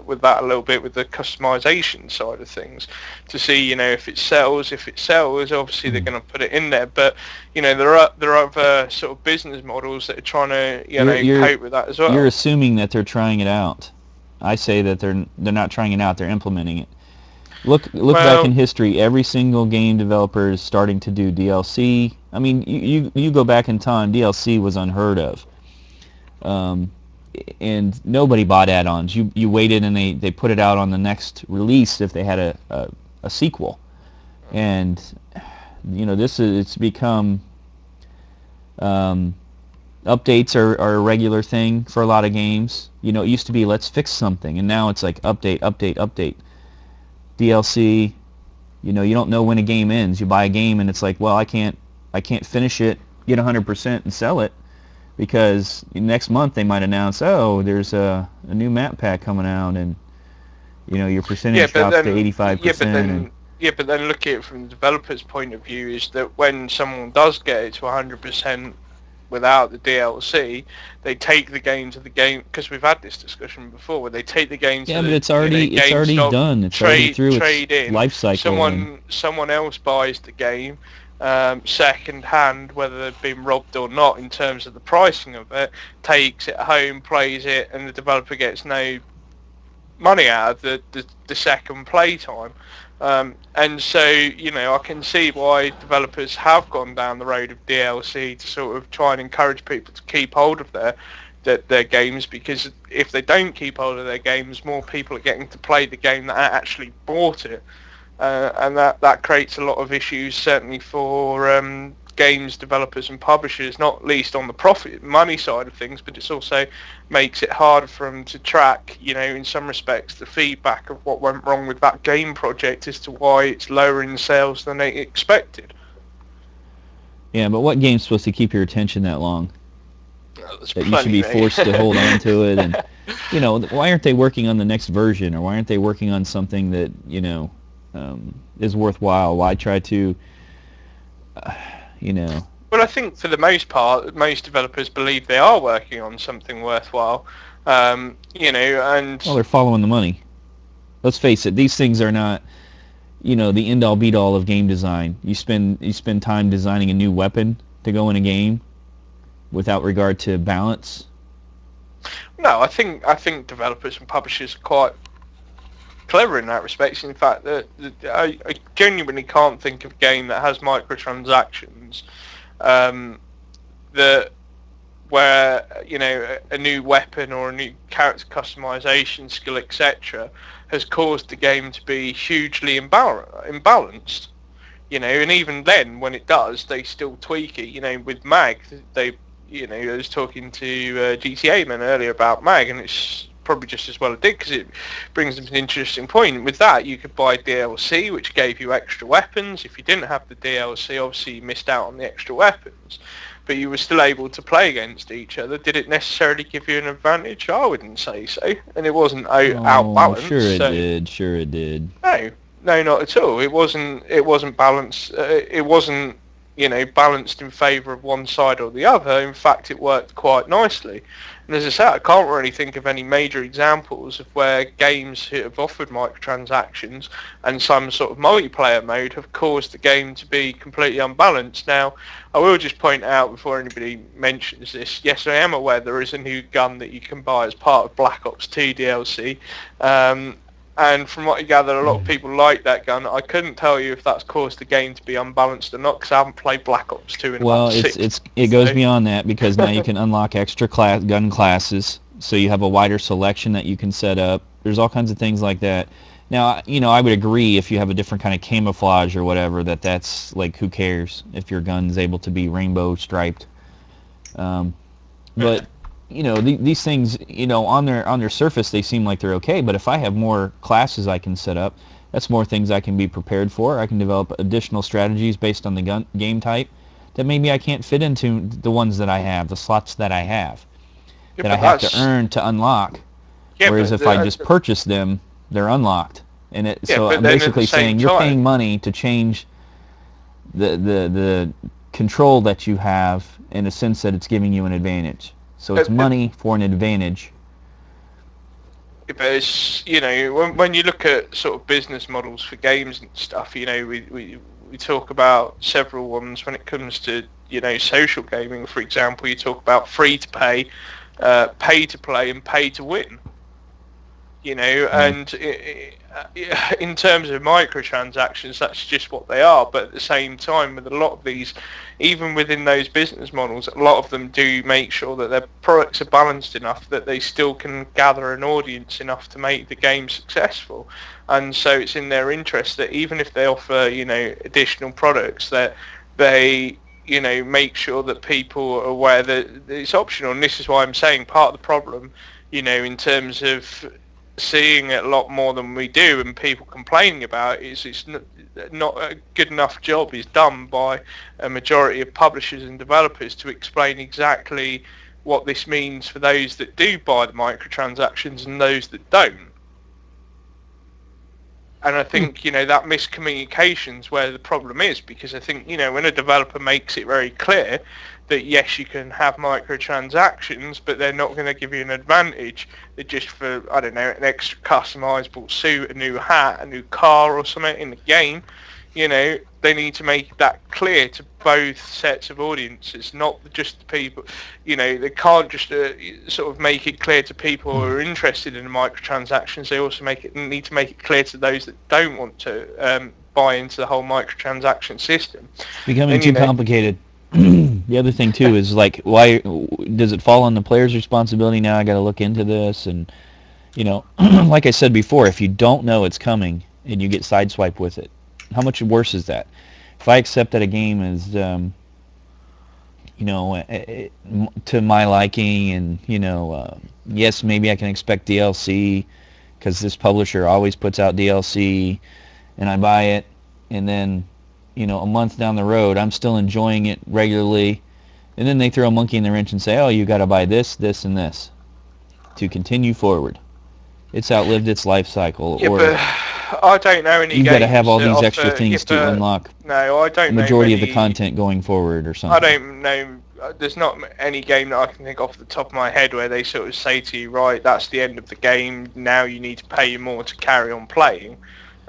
with that a little bit, with the customization side of things, to see, you know, if it sells. If it sells, obviously they're going to put it in there. But you know, there are other sort of business models that are trying to, you know, cope with that as well. You're assuming that they're trying it out. I say that they're not trying it out; they're implementing it. Look back in history. Every single game developer is starting to do DLC. I mean, you go back in time, DLC was unheard of, and nobody bought add-ons. You waited, and they put it out on the next release if they had a sequel. And you know, it's become updates are a regular thing for a lot of games. You know, it used to be let's fix something, and now it's like update, update, update. DLC, you know, you don't know when a game ends. You buy a game and it's like, well, I can't finish it, get 100% and sell it. because next month they might announce, oh, there's a new map pack coming out, and your Yeah, percentage but drops to then, yeah, but 85%, and then, yeah, but then look at it from the developer's point of view is that when someone does get it to 100% without the DLC, they take the game to the game, because we've had this discussion before, where they take the game to yeah, but the, it's already GameStop, done. It's already through its trade in, life cycle, and someone else buys the game second hand, whether they've been robbed or not in terms of the pricing of it, takes it home, plays it, and the developer gets no money out of the second play time. And so, I can see why developers have gone down the road of DLC to sort of try and encourage people to keep hold of their games, because if they don't keep hold of their games, more people are getting to play the game that actually bought it. And that creates a lot of issues, certainly for games developers and publishers, not least on the profit money side of things, but it's also makes it harder for them to track, in some respects, the feedback of what went wrong with that game project as to why it's lower in sales than they expected. yeah, but what game's supposed to keep your attention that long? There's That you should plenty, be mate. forced to hold on to it, and why aren't they working on the next version, or why aren't they working on something that is worthwhile? Why try to you know Well, I think for the most part, most developers believe they are working on something worthwhile. And well, they're following the money. Let's face it, these things are not the end all be all of game design. You spend time designing a new weapon to go in a game without regard to balance. no, I think developers and publishers are quite clever in that respect. In fact, I genuinely can't think of a game that has microtransactions um, that where a new weapon or a new character customization skill, etc., has caused the game to be hugely imbalanced. And even then, when it does, they still tweak it. With Mag, I was talking to GTA Man earlier about Mag, and it's probably just as well it did, because it brings up an interesting point. With that, you could buy DLC, which gave you extra weapons. If you didn't have the DLC, obviously you missed out on the extra weapons, but you were still able to play against each other. Did it necessarily give you an advantage? I wouldn't say so, and it wasn't Oh, outbalanced. sure it So did. Sure it did. no, no, not at all. It wasn't. It wasn't balanced. It wasn't, balanced in favour of one side or the other. In fact, it worked quite nicely. And as I said, I can't really think of any major examples of where games who have offered microtransactions and some sort of multiplayer mode have caused the game to be completely unbalanced. Now, I will just point out before anybody mentions this, yes, I am aware there is a new gun that you can buy as part of Black Ops 2 DLC. And from what I gather, a lot of people like that gun. I couldn't tell you if that's caused the game to be unbalanced or not, because I haven't played Black Ops 2 in Well, about six. it goes beyond that, because now you can unlock extra gun classes, so you have a wider selection that you can set up. There's all kinds of things like that. Now, I would agree if you have a different kind of camouflage or whatever, that's like, who cares if your gun's able to be rainbow striped. But these things, on their surface they seem like they're okay, but if I have more classes I can set up, that's more things I can be prepared for. I can develop additional strategies based on the game type that maybe I can't fit into the ones that I have, the slots that I have, Yeah, that I but have to earn to unlock. yeah, Whereas but if I just purchase them, they're unlocked. yeah, So but I'm then at the basically same saying you're paying time, money to change the control that you have, in a sense that it's giving you an advantage. So it's money for an advantage. but it's, when you look at sort of business models for games and stuff, we talk about several ones when it comes to social gaming. For example, you talk about free to pay, pay to play, and pay to win. Yeah. And in terms of microtransactions, that's just what they are. But at the same time, with a lot of these, even within those business models, a lot of them do make sure that their products are balanced enough that they still can gather an audience enough to make the game successful. And so it's in their interest that even if they offer, additional products, that they make sure that people are aware that it's optional. And this is why I'm saying part of the problem, in terms of seeing it a lot more than we do and people complaining about it, is it's not a good enough job is done by a majority of publishers and developers to explain exactly what this means for those that do buy the microtransactions and those that don't. And I think, that miscommunication's where the problem is, because I think, when a developer makes it very clear that yes, you can have microtransactions, but they're not going to give you an advantage. They're just for, I don't know, an extra customizable suit, a new hat, a new car or something in the game. They need to make that clear to both sets of audiences, not just the people. They can't just sort of make it clear to people who are interested in the microtransactions. They also need to make it clear to those that don't want to buy into the whole microtransaction system. It's becoming too complicated. The other thing too is like, why does it fall on the player's responsibility now? I got to look into this, and like I said before, if you don't know it's coming and you get sideswiped with it, how much worse is that? If I accept that a game is, to my liking, and yes, maybe I can expect DLC because this publisher always puts out DLC, and I buy it, and then a month down the road I'm still enjoying it regularly, and then they throw a monkey in the wrench and say, oh, you got to buy this, this, and this to continue forward. It's outlived its life cycle. Yeah, but I don't know any games. You got to have all these extra things to unlock. No, I don't know. The majority of the content going forward, or something. I don't know. There's not any game that I can think off the top of my head where they sort of say to you, right, that's the end of the game. Now you need to pay more to carry on playing.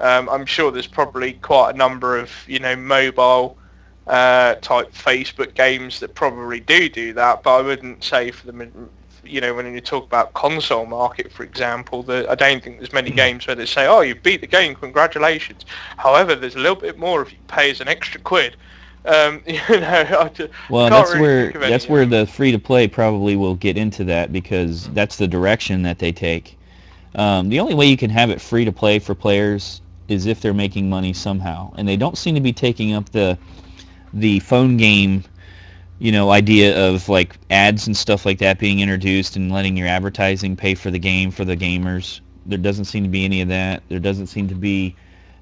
I'm sure there's probably quite a number of mobile type Facebook games that probably do that, but I wouldn't say for them. When you talk about console market, for example, I don't think there's many games where they say, oh, you beat the game, congratulations. However, there's a little bit more if you pay as an extra quid. Well, that's where the free-to-play probably will get into that, because that's the direction that they take. The only way you can have it free-to-play for players is if they're making money somehow, and they don't seem to be taking up the phone game idea of like ads and stuff like that being introduced and letting your advertising pay for the game for the gamers. There doesn't seem to be any of that. There doesn't seem to be,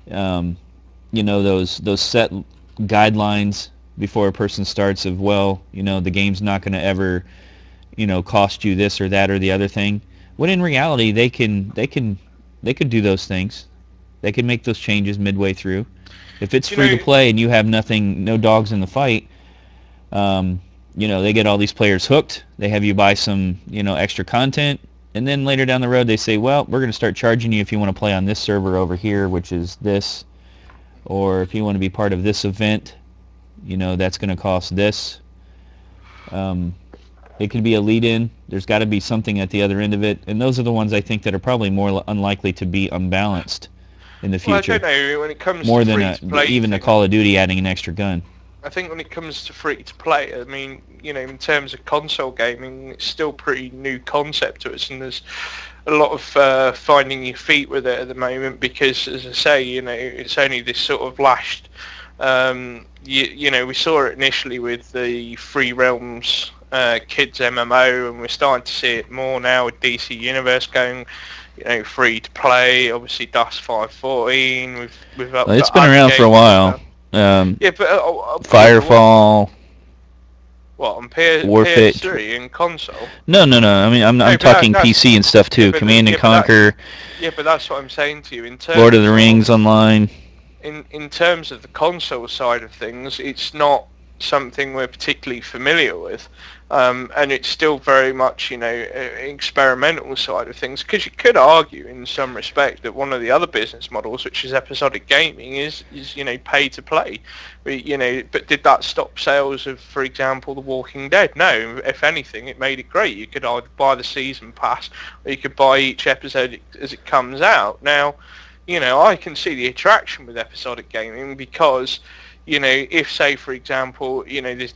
those set guidelines before a person starts of, the game's not going to ever, cost you this or that or the other thing. When in reality, they could do those things. They could make those changes midway through. If it's free to play and you have no dogs in the fight. They get all these players hooked. They have you buy some, extra content, and then later down the road they say, well, we're going to start charging you if you want to play on this server over here, which is this, or if you want to be part of this event, that's going to cost this. It could be a lead-in. There's got to be something at the other end of it, and those are the ones I think that are probably more unlikely to be unbalanced in the future. Well, I don't know, when it comes more to than even a Call of Duty adding an extra gun. I think when it comes to free-to-play, I mean, in terms of console gaming, it's still a pretty new concept to us, and there's a lot of finding your feet with it at the moment, because, as I say, it's only this sort of last, we saw it initially with the Free Realms Kids MMO, and we're starting to see it more now with DC Universe going, free to play. Obviously, Dust 514. It's been around for a while. But Firefall. What, on PS3 and console? No. I mean, I'm talking PC and stuff too. Command and Conquer. But that's what I'm saying to you. In terms Lord of the Rings Online. In terms of the console side of things, it's not something we're particularly familiar with. And it's still very much, experimental side of things, because you could argue in some respect that one of the other business models, which is episodic gaming, is pay to play. But did that stop sales of, for example, The Walking Dead? No. If anything, it made it great. You could either buy the season pass, or you could buy each episode as it comes out. Now, I can see the attraction with episodic gaming, because if, say, for example, there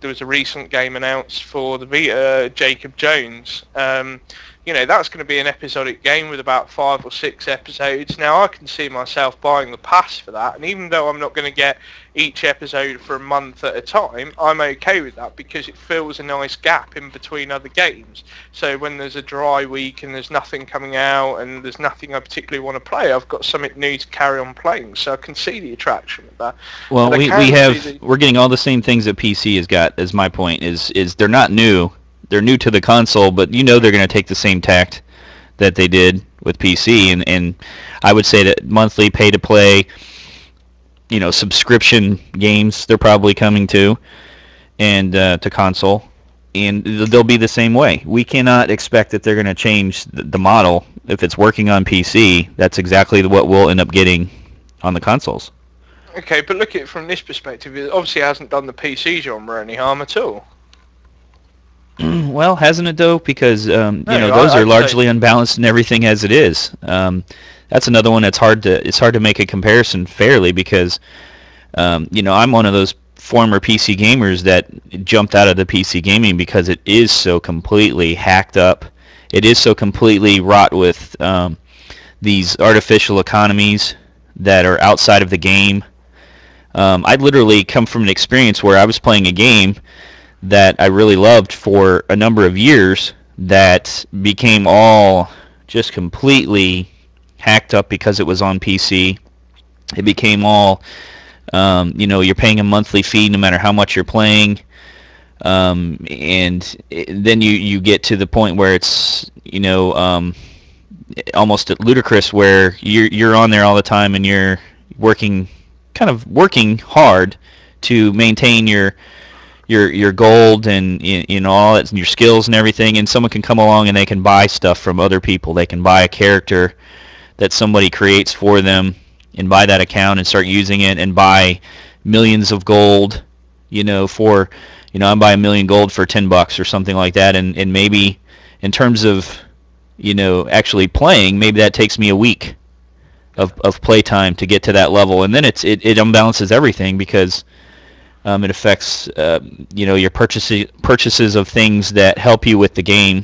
was a recent game announced for the Vita, Jacob Jones, that's going to be an episodic game with about 5 or 6 episodes. Now, I can see myself buying the pass for that, and even though I'm not going to get each episode for a month at a time, I'm okay with that, because it fills a nice gap in between other games. So when there's a dry week and there's nothing coming out and there's nothing I particularly want to play, I've got something new to carry on playing. So I can see the attraction of that. Well, we're getting all the same things that PC has got. Is my point is they're not new. they're new to the console, but you know they're going to take the same tact that they did with PC, and I would say that monthly pay to play, subscription games they're probably coming to, and to console, and they'll be the same way. We cannot expect that they're going to change the model. If it's working on PC, that's exactly what we'll end up getting on the consoles. Okay, but look at it from this perspective. It obviously hasn't done the PC genre any harm at all. Well, hasn't it though? Because No, those are I'd say largely unbalanced in everything as it is. That's another one that's hard to it's hard to make a comparison fairly because I'm one of those former PC gamers that jumped out of the PC gaming because it is so completely hacked up. It is so completely wrought with these artificial economies that are outside of the game. I'd literally come from an experience where I was playing a game that I really loved for a number of years that became all just completely hacked up because it was on PC. It became all, you're paying a monthly fee no matter how much you're playing. Then you get to the point where it's, almost ludicrous where you're on there all the time and you're working hard to maintain your gold and all that, and your skills and everything, and someone can come along and they can buy stuff from other people. They can buy a character that somebody creates for them and buy that account and start using it and buy millions of gold, for, I'm buying a million gold for $10 or something like that, and maybe in terms of, actually playing, maybe that takes me a week of playtime to get to that level, and then it unbalances everything because it affects your purchases of things that help you with the game.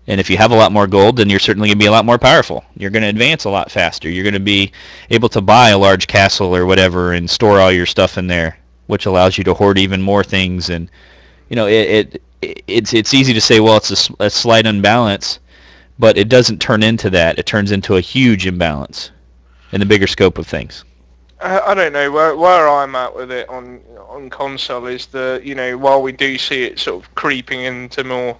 And if you have a lot more gold, then you're certainly going to be a lot more powerful. You're going to advance a lot faster. You're going to be able to buy a large castle or whatever and store all your stuff in there, which allows you to hoard even more things. And it's easy to say, well, it's a slight unbalance, but it doesn't turn into that. It turns into a huge imbalance in the bigger scope of things. I don't know where I'm at with it on console is that while we do see it sort of creeping into more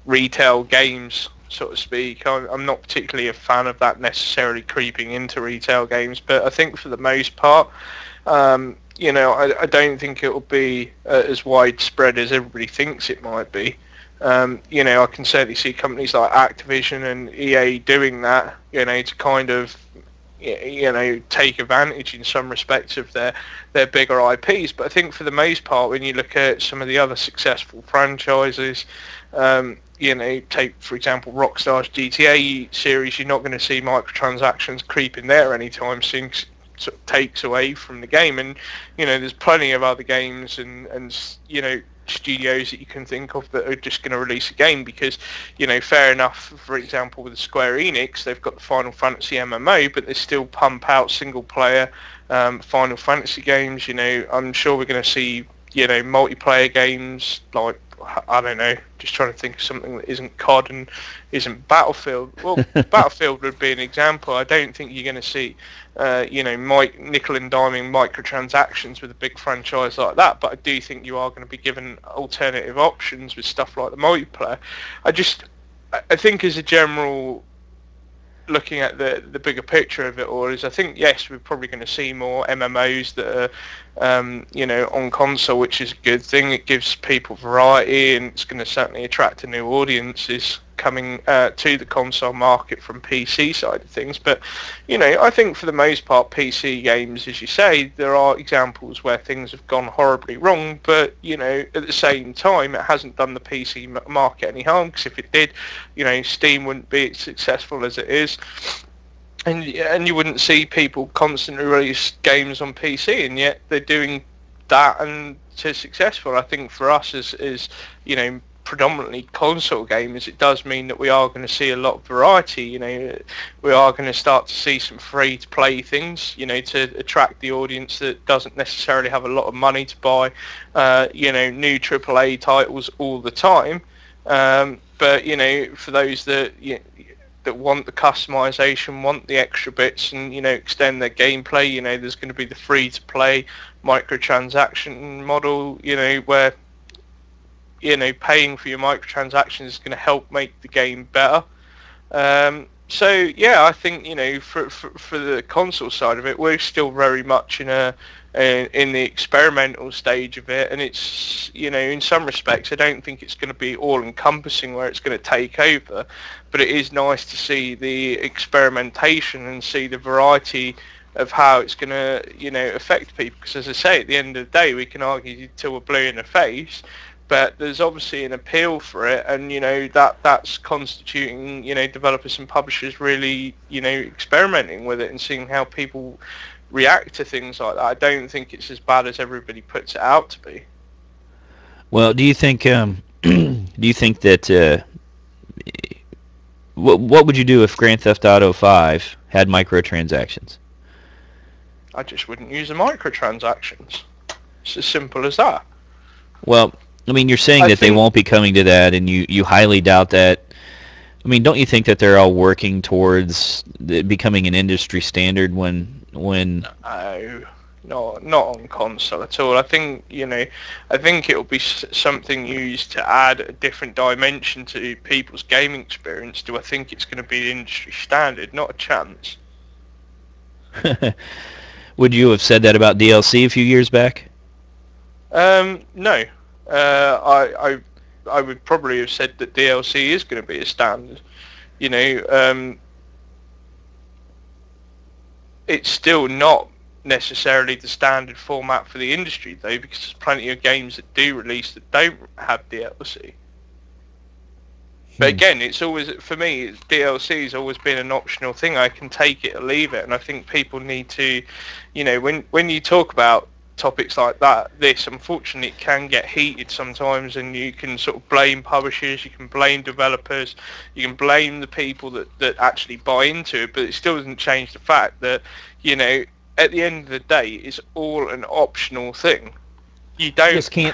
retail games, so to speak, I'm not particularly a fan of that necessarily creeping into retail games, but I think for the most part, I don't think it will be as widespread as everybody thinks it might be. I can certainly see companies like Activision and EA doing that, to kind of take advantage in some respects of their bigger IPs. But I think for the most part, when you look at some of the other successful franchises, take for example Rockstar's GTA series, you're not going to see microtransactions creep in there anytime soon. Sort of takes away from the game, and there's plenty of other games and studios that you can think of that are just going to release a game because fair enough, for example with Square Enix, they've got the Final Fantasy MMO, but they still pump out single player Final Fantasy games. I'm sure we're going to see multiplayer games like, I don't know, just trying to think of something that isn't COD and isn't Battlefield. Well, Battlefield would be an example. I don't think you're going to see, nickel and diming microtransactions with a big franchise like that, but I do think you are going to be given alternative options with stuff like the multiplayer. I think as a general, looking at the bigger picture of it all, is I think, yes, we're probably going to see more MMOs that are on console, which is a good thing. It gives people variety, and it's going to certainly attract a new audiences coming to the console market from PC side of things. But I think for the most part, PC games, as you say, there are examples where things have gone horribly wrong, but at the same time, it hasn't done the PC market any harm, because if it did, Steam wouldn't be as successful as it is. And you wouldn't see people constantly release games on PC, and yet they're doing that and it's successful. I think for us as predominantly console gamers, it does mean that we are going to see a lot of variety. We are going to start to see some free to play things, to attract the audience that doesn't necessarily have a lot of money to buy, new AAA titles all the time. But for those that that want the customization, want the extra bits, and extend their gameplay, there's going to be the free to play microtransaction model, where paying for your microtransactions is going to help make the game better. So yeah, I think for the console side of it, we're still very much in the experimental stage of it, and it's in some respects I don't think it's going to be all encompassing where it's going to take over, but it is nice to see the experimentation and see the variety of how it's going to affect people, because as I say, at the end of the day we can argue till we're blue in the face, but there's obviously an appeal for it, and that's constituting developers and publishers really experimenting with it and seeing how people react to things like that. I don't think it's as bad as everybody puts it out to be. Well, do you think that what would you do if Grand Theft Auto 5 had microtransactions? I just wouldn't use the microtransactions. It's as simple as that. Well, I mean, you're saying that they won't be coming to that, and you highly doubt that. I mean, don't you think that they're all working towards becoming an industry standard when? No, not on console at all. I think it'll be something used to add a different dimension to people's gaming experience. Do I think it's going to be industry standard? Not a chance. Would you have said that about DLC a few years back? No. I would probably have said that DLC is going to be a standard. It's still not necessarily the standard format for the industry though, because there's plenty of games that do release that don't have DLC. But again, it's always, for me, DLC has always been an optional thing. I can take it or leave it, and I think people need to, when you talk about topics like that, unfortunately it can get heated sometimes, and you can sort of blame publishers, you can blame developers, you can blame the people that actually buy into it, but it still doesn't change the fact that at the end of the day it's all an optional thing. You don't you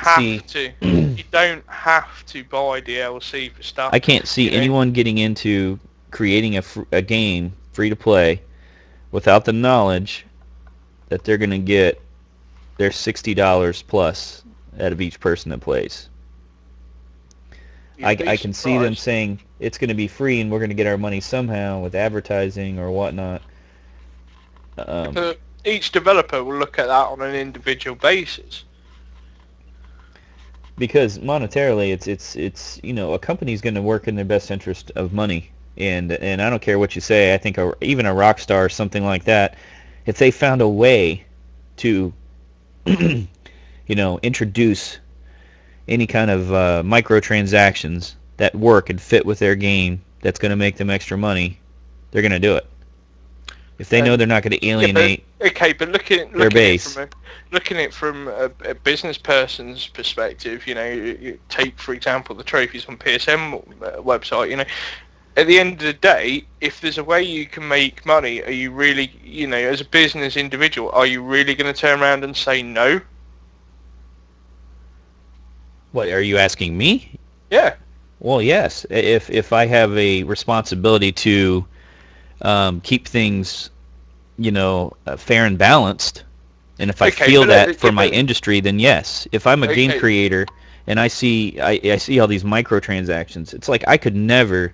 don't have to buy DLC for stuff. I can't see anyone getting into creating a game free to play without the knowledge that they're going to get their $60 plus out of each person that plays. I can see them saying it's going to be free and we're going to get our money somehow with advertising or whatnot. But each developer will look at that on an individual basis. Because monetarily, it's a company's going to work in their best interest of money, and I don't care what you say. I think even a Rockstar or something like that, if they found a way to introduce any kind of microtransactions that work and fit with their game, that's going to make them extra money, they're going to do it. If they know they're not going to alienate but their base. Looking at it from a business person's perspective, you take, for example, the Trophies on PSN website, at the end of the day, if there's a way you can make money, are you really, as a business individual, are you really going to turn around and say no? What, are you asking me? Yeah. Well, yes. If I have a responsibility to keep things, fair and balanced, and if I feel that for my industry, then yes. If I'm a game creator and I see all these microtransactions, it's like I could never,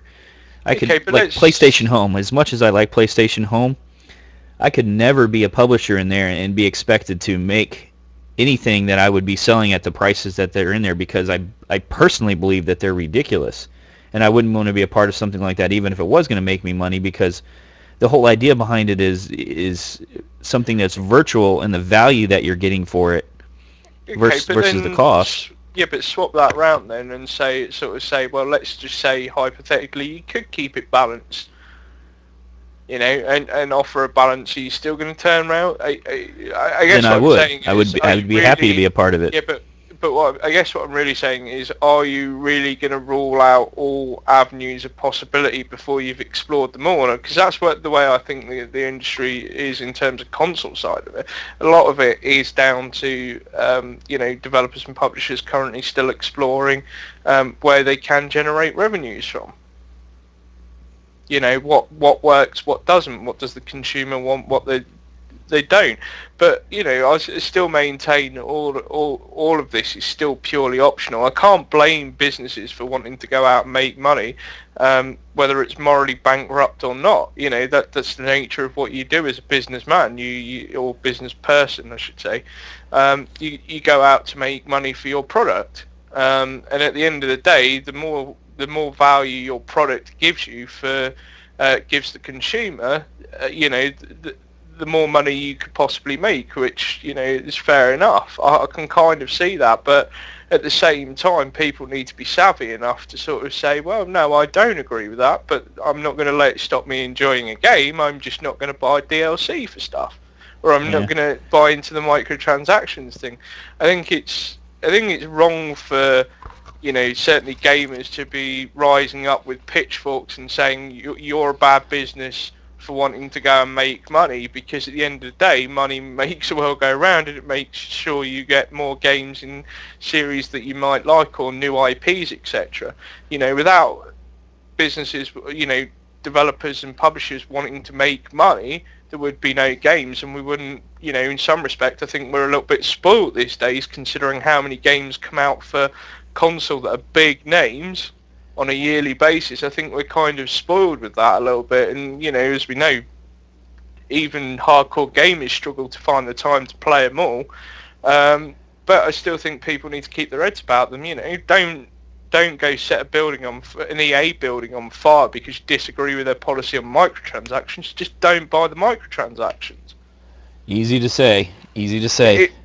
like PlayStation Home. As much as I like PlayStation Home, I could never be a publisher in there and be expected to make anything that I would be selling at the prices that they're in there, because I personally believe that they're ridiculous, and I wouldn't want to be a part of something like that even if it was going to make me money, because the whole idea behind it is something that's virtual, and the value that you're getting for it versus the cost. Yeah, but swap that round then and say, well, let's just say hypothetically you could keep it balanced, and offer a balance. Are you still going to turn around? I guess then I would be happy to be a part of it. Yeah, but I guess what I'm really saying is, are you really going to rule out all avenues of possibility before you've explored them all? Because that's the way I think the industry is in terms of console side of it. A lot of it is down to developers and publishers currently still exploring where they can generate revenues from. What works, what doesn't, what does the consumer want, what the they don't. But still maintain all of this is still purely optional. I can't blame businesses for wanting to go out and make money, whether it's morally bankrupt or not. That's the nature of what you do as a businessman, you or business person, I should say. You go out to make money for your product, and at the end of the day, the more value your product gives gives the consumer, the more money you could possibly make, which is fair enough. I can kind of see that, but at the same time, people need to be savvy enough to sort of say, well, no, I don't agree with that, but I'm not going to let it stop me enjoying a game. I'm just not going to buy DLC for stuff, or I'm not going to buy into the microtransactions thing. I think it's wrong for certainly gamers to be rising up with pitchforks and saying you're a bad business for wanting to go and make money, because at the end of the day, money makes the world go round, and it makes sure you get more games in series that you might like, or new IPs, etc. Without businesses, developers and publishers wanting to make money, there would be no games, and we wouldn't, in some respect, I think we're a little bit spoiled these days, considering how many games come out for console that are big names on a yearly basis. I think we're kind of spoiled with that a little bit, and as we know, even hardcore gamers struggle to find the time to play them all. But I still think people need to keep their heads about them. Don't go set an EA building on fire because you disagree with their policy on microtransactions. Just don't buy the microtransactions. Easy to say.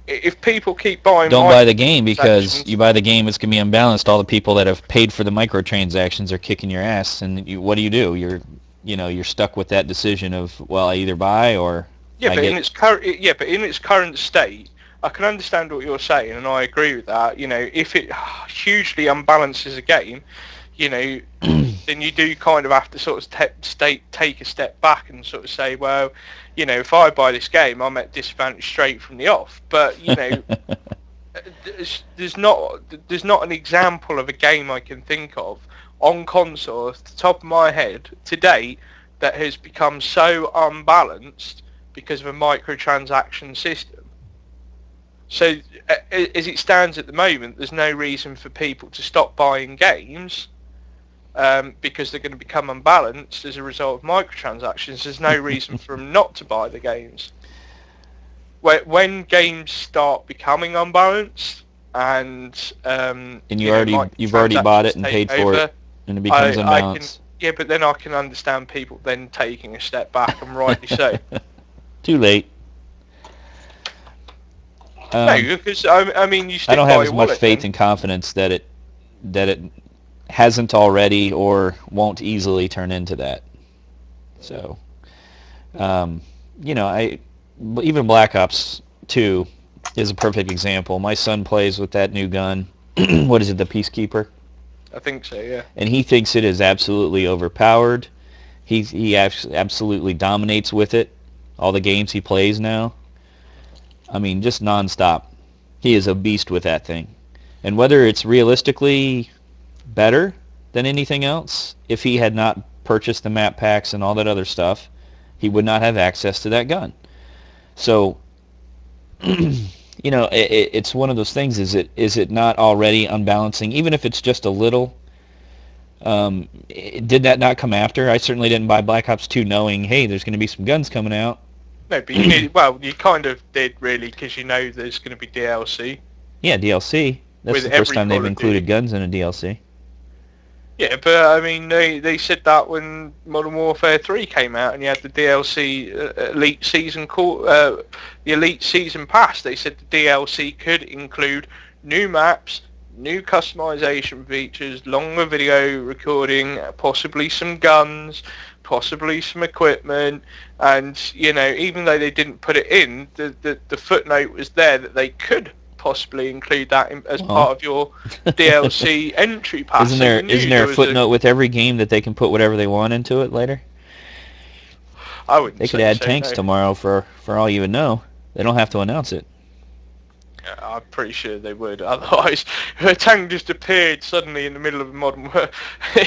If people keep buying, don't buy the game, because you buy the game, it's gonna be unbalanced. All the people that have paid for the microtransactions are kicking your ass, and what do? You're stuck with that decision of, well, I either buy or in its current state, I can understand what you're saying, and I agree with that. If it hugely unbalances a game, then you do kind of have to sort of take a step back and sort of say, well, if I buy this game, I'm at disadvantage straight from the off. But there's not an example of a game I can think of on console off the top of my head to date that has become so unbalanced because of a microtransaction system. So as it stands at the moment, there's no reason for people to stop buying games because they're going to become unbalanced as a result of microtransactions. There's no reason for them not to buy the games. When games start becoming unbalanced and you've already bought it and paid for it, and it becomes unbalanced. But then I can understand people then taking a step back, and rightly so. Too late. No, because I mean, you still I don't have as much faith and confidence that it hasn't already or won't easily turn into that. So, even Black Ops 2 is a perfect example. My son plays with that new gun. What is it, the Peacekeeper? I think so, yeah. And he thinks it is absolutely overpowered. He absolutely dominates with it. All the games he plays now. I mean, just nonstop. He is a beast with that thing. And whether it's realistically better than anything else, if he had not purchased the map packs and all that other stuff, he would not have access to that gun. So, it's one of those things. Is it not already unbalancing? Even if it's just a little. Did that not come after? I certainly didn't buy Black Ops 2 knowing, hey, there's going to be some guns coming out. No, but you kind of did, really, because there's going to be DLC. Yeah, DLC. That's the first time they've included guns in a DLC. Yeah, but I mean, they said that when Modern Warfare 3 came out and you had the DLC Elite Season the Elite Season Pass. They said the DLC could include new maps, new customization features, longer video recording, possibly some guns, possibly some equipment, and even though they didn't put it in, the footnote was there that they could possibly include that as part of your DLC entry pass. Isn't there a footnote with every game that they can put whatever they want into it later? I wouldn't. They could add tanks tomorrow for all you would know. They don't have to announce it. I'm pretty sure they would. Otherwise, if a tank just appeared suddenly in the middle of a modern,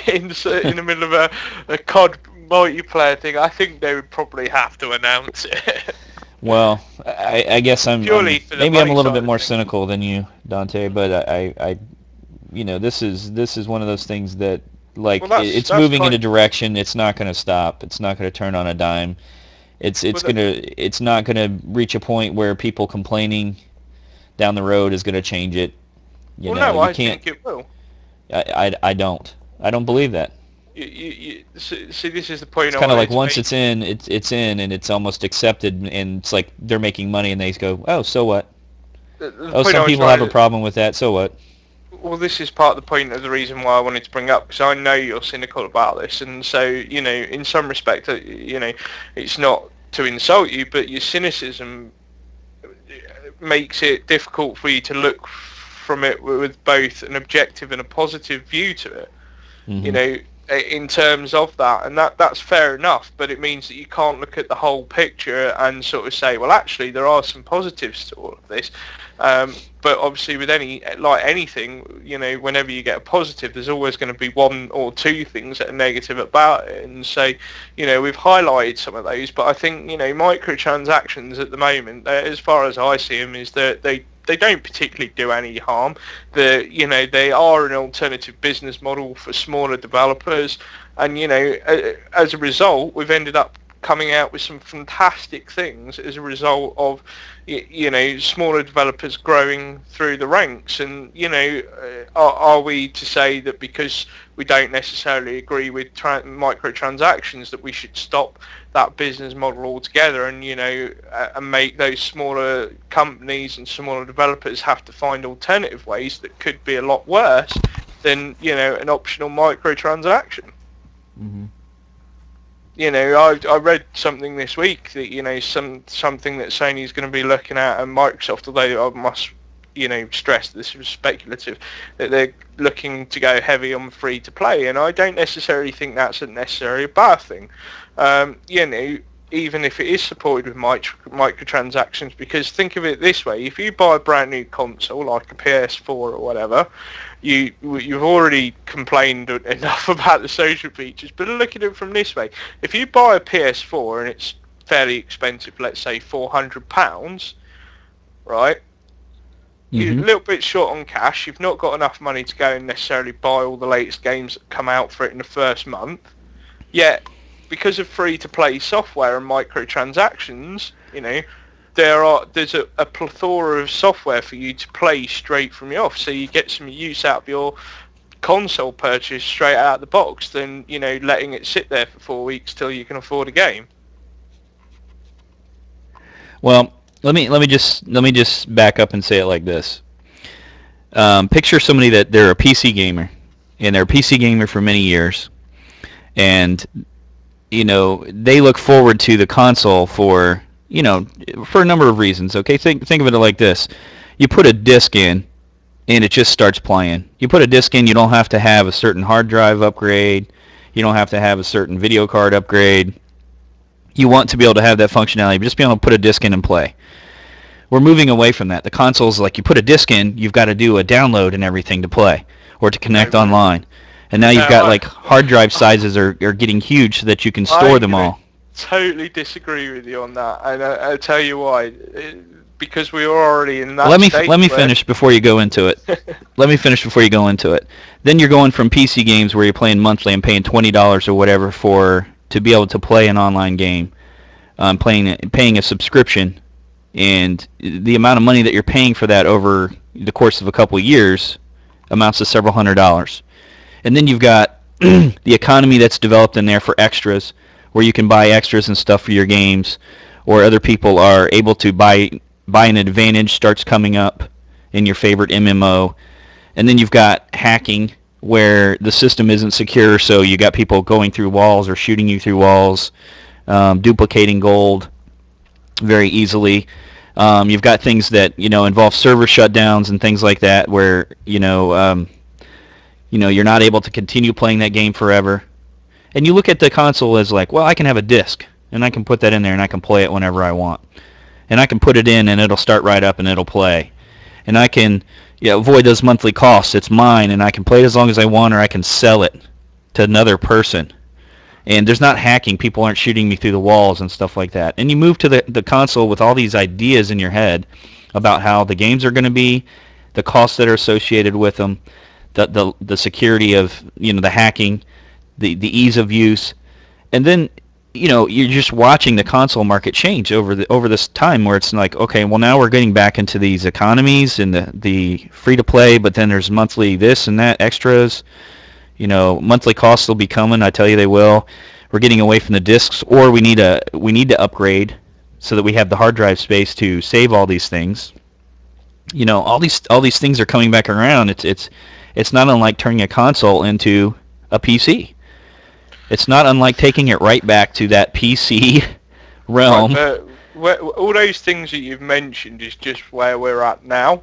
in the middle of a COD multiplayer thing, I think they would probably have to announce it. Well, I guess purely for the maybe I'm a money little side bit of more things. cynical than you, Dante, but this is one of those things that, Well, like, it's that's moving in a kind. direction. It's not going to stop. It's not going to turn on a dime. Well, that, It's not gonna reach a point where people complaining down the road is gonna change it. well, no, You I can't. think it will. I don't. I don't believe that. See, this is the point It's I kind of like wanted to once make. it's in, it's in, and it's almost accepted, and it's like they're making money, and they go, oh, so what? The Oh, point some I was people have trying a to. problem with that. So what? Well, this is part of the point of the reason why I wanted to bring up, because I know you're cynical about this, and so in some respect, it's not to insult you, but your cynicism makes it difficult for you to look from it with both an objective and a positive view to it. you Hmm. know, in terms of that, and that's fair enough. But it means that you can't look at the whole picture and sort of say, well, actually, there are some positives to all of this. But obviously, with anything, whenever you get a positive, there's always going to be one or two things that are negative about it. And so, we've highlighted some of those. But I think, microtransactions at the moment, as far as I see them, is that they don't particularly do any harm. They are an alternative business model for smaller developers, and as a result, we've ended up coming out with some fantastic things as a result of smaller developers growing through the ranks. And are we to say that because we don't necessarily agree with microtransactions that we should stop that business model altogether, and and make those smaller companies and smaller developers have to find alternative ways that could be a lot worse than an optional microtransaction? Hmm. I read something this week that something that Sony's going to be looking at, and Microsoft, although I must stress this was speculative, that they're looking to go heavy on free to play, and I don't necessarily think that's necessarily a bad thing. Even if it is supported with microtransactions, because think of it this way: if you buy a brand new console like a PS4 or whatever, you've already complained enough about the social features, but look at it from this way: if you buy a PS4 and it's fairly expensive, let's say £400, right? You're a Hmm. little bit short on cash. You've not got enough money to go and necessarily buy all the latest games that come out for it in the first month. Yet, because of free-to-play software and microtransactions, there's a plethora of software for you to play straight from the off. So you get some use out of your console purchase straight out of the box than letting it sit there for 4 weeks till you can afford a game. Well, let me just back up and say it like this. Picture somebody that they're a PC gamer, and they're a PC gamer for many years, and they look forward to the console for a number of reasons. Okay, think of it like this: you put a disc in, and it just starts playing. You put a disc in, you don't have to have a certain hard drive upgrade. You don't have to have a certain video card upgrade. You want to be able to have that functionality, but just be able to put a disc in and play. We're moving away from that. The console's like you put a disc in, you've got to do a download and everything to play or to No, connect online. And now no, you've got like hard drive sizes are getting huge so that you can store I'm them gonna all. totally disagree with you on that, and I'll tell you why. Because we are already in Well, that state let me where. finish before you go into it. Let me finish before you go into it. Then you're going from PC games where you're playing monthly and paying $20 or whatever for to be able to play an online game, paying a subscription, and the amount of money that you're paying for that over the course of a couple of years amounts to several $100s. And then you've got the economy that's developed in there for extras, where you can buy extras and stuff for your games, or other people are able to buy an advantage starts coming up in your favorite MMO. And then you've got hacking, where the system isn't secure, so you got people going through walls or shooting you through walls, duplicating gold very easily. You've got things that involve server shutdowns and things like that, where you're not able to continue playing that game forever. And you look at the console as like, well, I can have a disc, and I can put that in there, and I can play it whenever I want. And I can put it in, and it'll start right up, and it'll play. And I can avoid those monthly costs. It's mine, and I can play it as long as I want, or I can sell it to another person. and there's not hacking. People aren't shooting me through the walls and stuff like that. And you move to the console with all these ideas in your head about how the games are going to be, the costs that are associated with them, the security of the hacking, the ease of use, and then you're just watching the console market change over this time where it's like, okay, well, now we're getting back into these economies and the free to play, but then there's monthly this and that extras. Monthly costs will be coming. I tell you they will. We're getting away from the discs, or we need to upgrade so that we have the hard drive space to save all these things. All these things are coming back around. It's not unlike turning a console into a PC. It's not unlike taking it right back to that PC realm. Right, but all those things that you've mentioned is just where we're at now.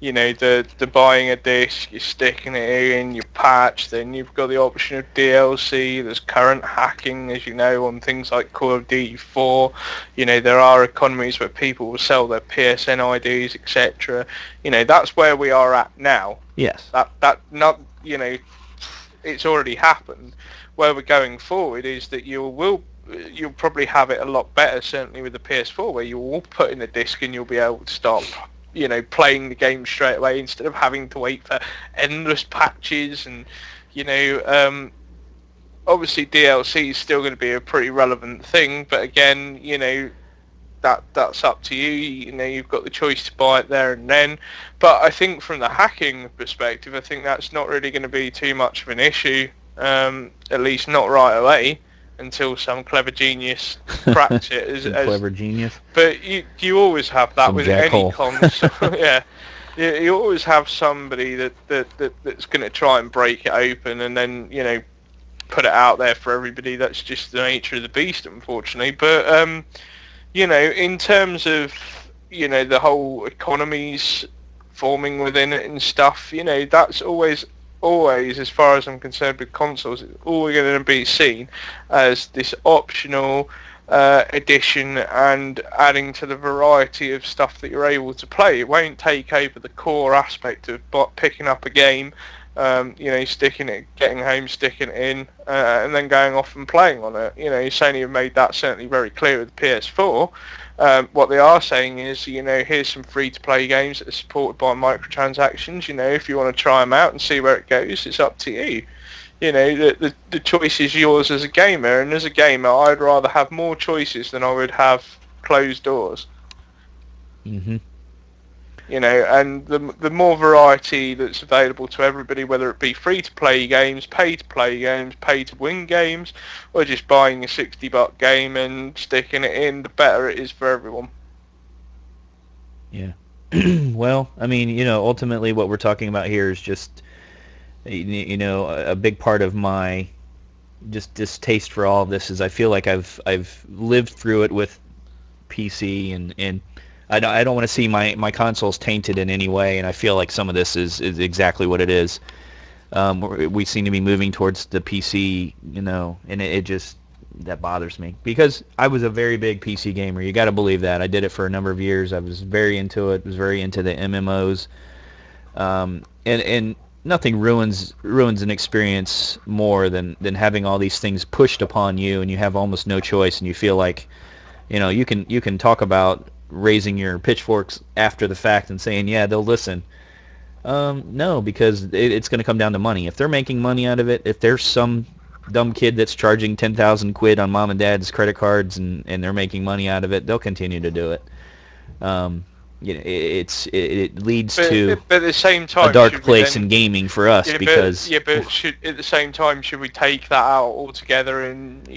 The buying a disc, you're sticking it in, you patch, then you've got the option of DLC, there's current hacking, as you know, on things like Call of Duty 4. There are economies where people will sell their PSN IDs, etc. That's where we are at now. Yes. That not, it's already happened. Where we're going forward is that you'll probably have it a lot better, certainly with the PS4, where you will put in a disc and you'll be able to start playing the game straight away instead of having to wait for endless patches. And obviously DLC is still going to be a pretty relevant thing, but again, that's up to you. You've got the choice to buy it there and then. But I think from the hacking perspective, I think that's not really going to be too much of an issue, at least not right away, until some clever genius cracks it. Clever genius. But you always have that Some with Jack any Hole. console. Yeah. You always have somebody that's going to try and break it open and then, put it out there for everybody. That's just the nature of the beast, unfortunately. But, in terms of, the whole economies forming within it and stuff, that's always, as far as I'm concerned with consoles, it's always going to be seen as this optional addition and adding to the variety of stuff that you're able to play. It won't take over the core aspect of picking up a game, sticking it, getting home, sticking it in, and then going off and playing on it. Sony have made that certainly very clear with the PS4. What they are saying is, here's some free-to-play games that are supported by microtransactions. If you want to try them out and see where it goes, it's up to you. The choice is yours as a gamer, and as a gamer, I'd rather have more choices than I would have closed doors. Mm-hmm. And the more variety that's available to everybody, whether it be free-to-play games, pay-to-play games, pay-to-win games, or just buying a $60 game and sticking it in, the better it is for everyone. Yeah. Well, I mean, ultimately what we're talking about here is just, a big part of my just distaste for all of this is I feel like I've lived through it with PC, and I don't want to see my consoles tainted in any way, and I feel like some of this is exactly what it is. We seem to be moving towards the PC, and it just, that bothers me, because I was a very big PC gamer. You got to believe that. I did it for a number of years. I was very into it. Was very into the MMOs, and nothing ruins an experience more than having all these things pushed upon you, and you have almost no choice, and you feel like, you can talk about raising your pitchforks after the fact and saying, yeah, they'll listen. No, because it's going to come down to money. If they're making money out of it, if there's some dumb kid that's charging 10,000 quid on mom and dad's credit cards and they're making money out of it, they'll continue to do it. It leads to but at the same time, a dark place in gaming for us, because at the same time, should we take that out altogether and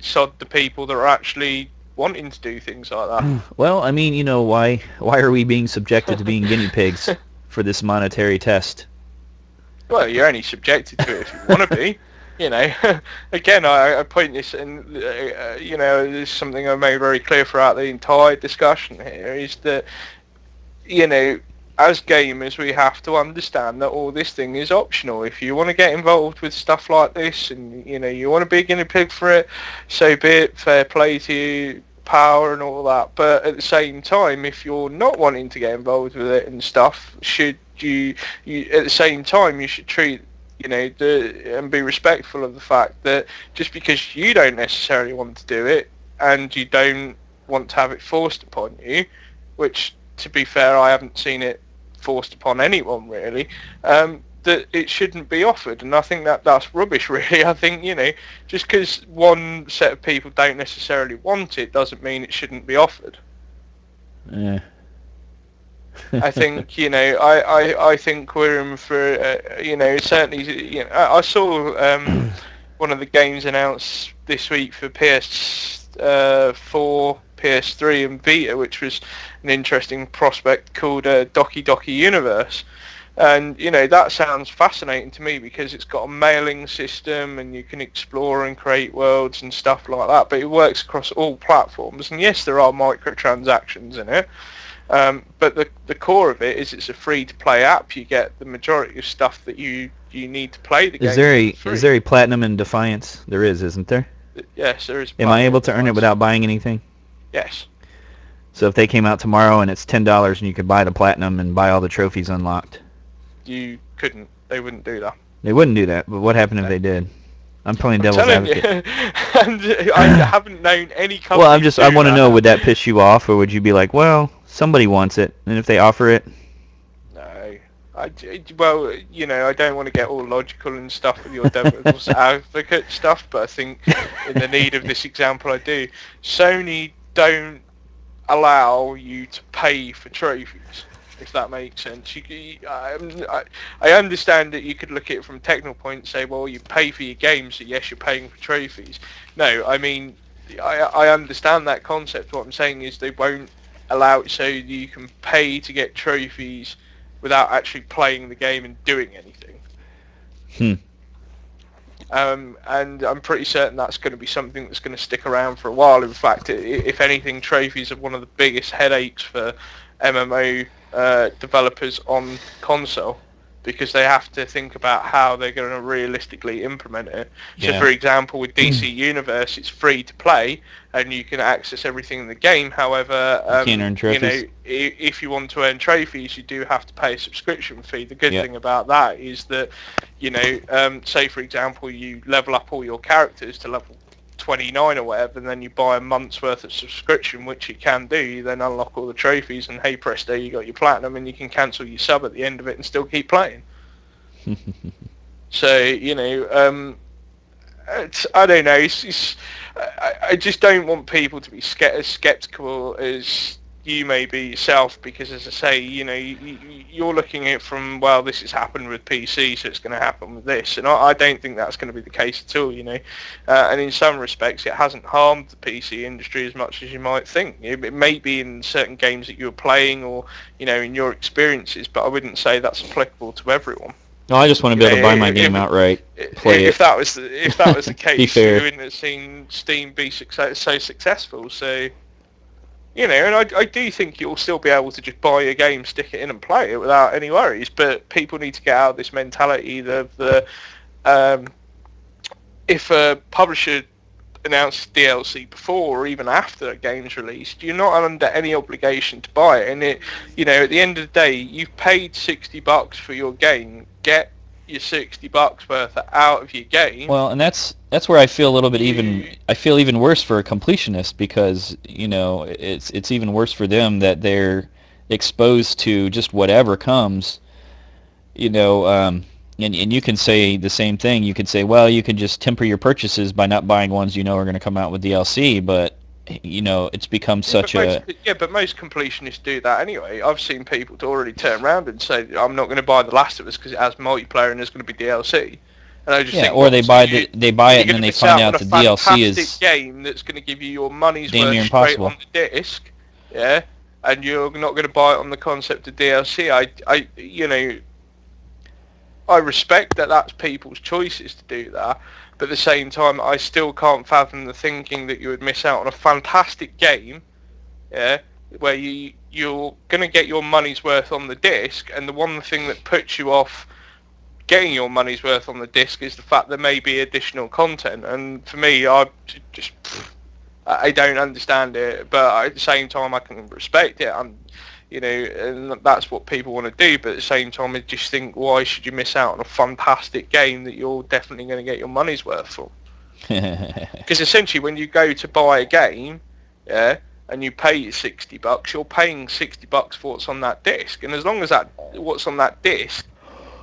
sod the people that are actually wanting to do things like that? Well, I mean, why are we being subjected to being guinea pigs for this monetary test? Well, you're only subjected to it if you want to be. Again, I point this, and this is something I made very clear throughout the entire discussion here, is that, as gamers, we have to understand that all this thing is optional. If you want to get involved with stuff like this, and you want to be a guinea pig for it, so be it. Fair play to you, power and all that. But at the same time, if you're not wanting to get involved with it and stuff, should you at the same time, you should treat and be respectful of the fact that just because you don't necessarily want to do it and you don't want to have it forced upon you, which to be fair I haven't seen it forced upon anyone really, that it shouldn't be offered. And I think that that's rubbish really. I think, just because one set of people don't necessarily want it doesn't mean it shouldn't be offered. Yeah. I think, I think we're in for, certainly, I saw one of the games announced this week for PS4, PS3 and Vita, which was an interesting prospect called Doki Doki Universe. And, that sounds fascinating to me because it's got a mailing system and you can explore and create worlds and stuff like that, but it works across all platforms. And yes, there are microtransactions in it. But the core of it is it's a free-to-play app. You get the majority of stuff that you need to play the game. Is there a platinum in Defiance? There is, isn't there? Yes, there is. Am I able to earn it without buying anything? Yes. So if they came out tomorrow and it's $10 and you could buy the platinum and buy all the trophies unlocked? You couldn't. They wouldn't do that. They wouldn't do that, but what happened if they did? I'm playing devil's advocate. And I haven't known any company. Well, I want to know, would that piss you off, or would you be like, well, somebody wants it, and if they offer it? No. I don't want to get all logical and stuff with your devil's advocate stuff, but I think in the need of this example I do. Sony don't allow you to pay for trophies, if that makes sense. I understand that you could look at it from a technical point and say, well, you pay for your games, so yes, you're paying for trophies. No, I mean, I understand that concept. What I'm saying is they won't allow it so you can pay to get trophies without actually playing the game and doing anything. And I'm pretty certain that's going to be something that's going to stick around for a while. In fact, if anything, trophies are one of the biggest headaches for MMO developers on console, because they have to think about how they're going to realistically implement it. So, for example, with DC Universe, it's free to play and you can access everything in the game. However, you can't earn trophies. If you want to earn trophies, you do have to pay a subscription fee. The good thing about that is that, say for example, you level up all your characters to level 29 or whatever, and then you buy a month's worth of subscription, which you can do. You then unlock all the trophies, and hey presto, you got your platinum, and you can cancel your sub at the end of it and still keep playing. So I don't know. I just don't want people to be as skeptical as you may be yourself, because as I say, you're looking at it from, well, this has happened with PC, so it's going to happen with this, and I don't think that's going to be the case at all. And in some respects, it hasn't harmed the PC industry as much as you might think. It may be in certain games that you're playing, or in your experiences, but I wouldn't say that's applicable to everyone. No, I just want to be able to buy my game outright. If that was the case, fair. you wouldn't have seen Steam be so successful. So, and I do think you'll still be able to just buy a game, stick it in, and play it without any worries. But people need to get out of this mentality of if a publisher announces DLC before or even after a game's released, you're not under any obligation to buy it. And at the end of the day, you've paid $60 for your game. Get your $60 worth out of your game. Well, and that's where I feel a little bit even worse for a completionist, because it's even worse for them that they're exposed to just whatever comes. And you can say the same thing. You could say, well, you can just temper your purchases by not buying ones are going to come out with DLC, but it's become such a... Yeah, but most completionists do that anyway. I've seen people to already turn around and say, I'm not going to buy The Last of Us because it has multiplayer and there's going to be DLC. And I just think, or they buy it and then they find out the DLC is a game that's going to give you your money's damn worth near straight impossible on the disc, and you're not going to buy it on the concept of DLC. I respect that that's people's choices to do that, but at the same time, I still can't fathom the thinking that you would miss out on a fantastic game, where you're going to get your money's worth on the disc, and the one thing that puts you off getting your money's worth on the disc is the fact there may be additional content. And for me, I don't understand it, but at the same time, I can respect it. You know, and that's what people want to do. But at the same time, I just think, why should you miss out on a fantastic game that you're definitely going to get your money's worth for? Because essentially, when you go to buy a game, yeah, and you pay your $60, you're paying $60 for what's on that disc. And as long as that what's on that disc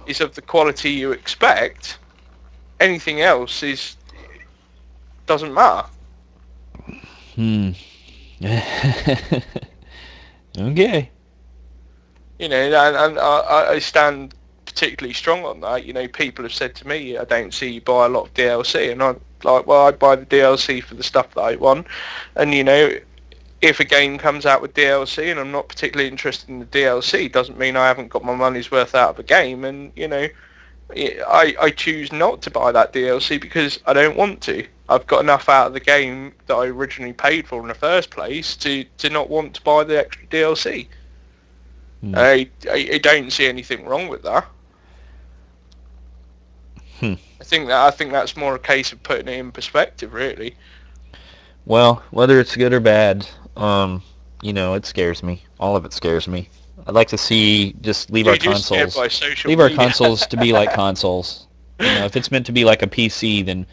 is of the quality you expect, anything else doesn't matter. Okay. You know, and I stand particularly strong on that. You know, people have said to me, I don't see you buy a lot of DLC, and I'm like, well, I buy the DLC for the stuff that I want. And you know, if a game comes out with DLC and I'm not particularly interested in the DLC, doesn't mean I haven't got my money's worth out of a game. And you know, I choose not to buy that DLC because I don't want to. I've got enough out of the game that I originally paid for in the first place to not want to buy the extra DLC. I don't see anything wrong with that. I think that's more a case of putting it in perspective, really. Well, whether it's good or bad, you know, it scares me. All of it scares me. I'd like to see just leave our consoles to be like consoles. You know, if it's meant to be like a PC, then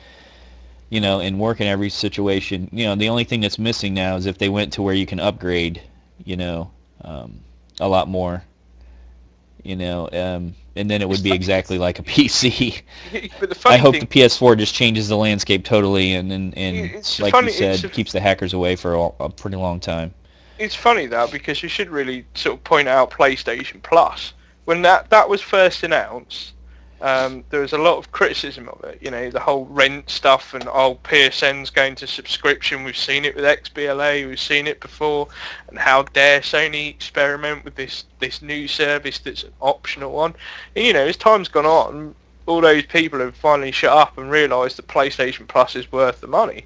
you know, and work in every situation. You know, the only thing that's missing now is if they went to where you can upgrade, you know, a lot more. You know, and then it would be exactly like a PC. I hope the PS4 just changes the landscape totally, and like you said, keeps the hackers away for a pretty long time. It's funny that because you should really sort of point out PlayStation Plus. When that was first announced, there was a lot of criticism of it. You know, the whole rent stuff and PSN's going to subscription. We've seen it with XBLA. We've seen it before. And how dare Sony experiment with this new service that's an optional one? And, you know, as time's gone on, all those people have finally shut up and realised that PlayStation Plus is worth the money.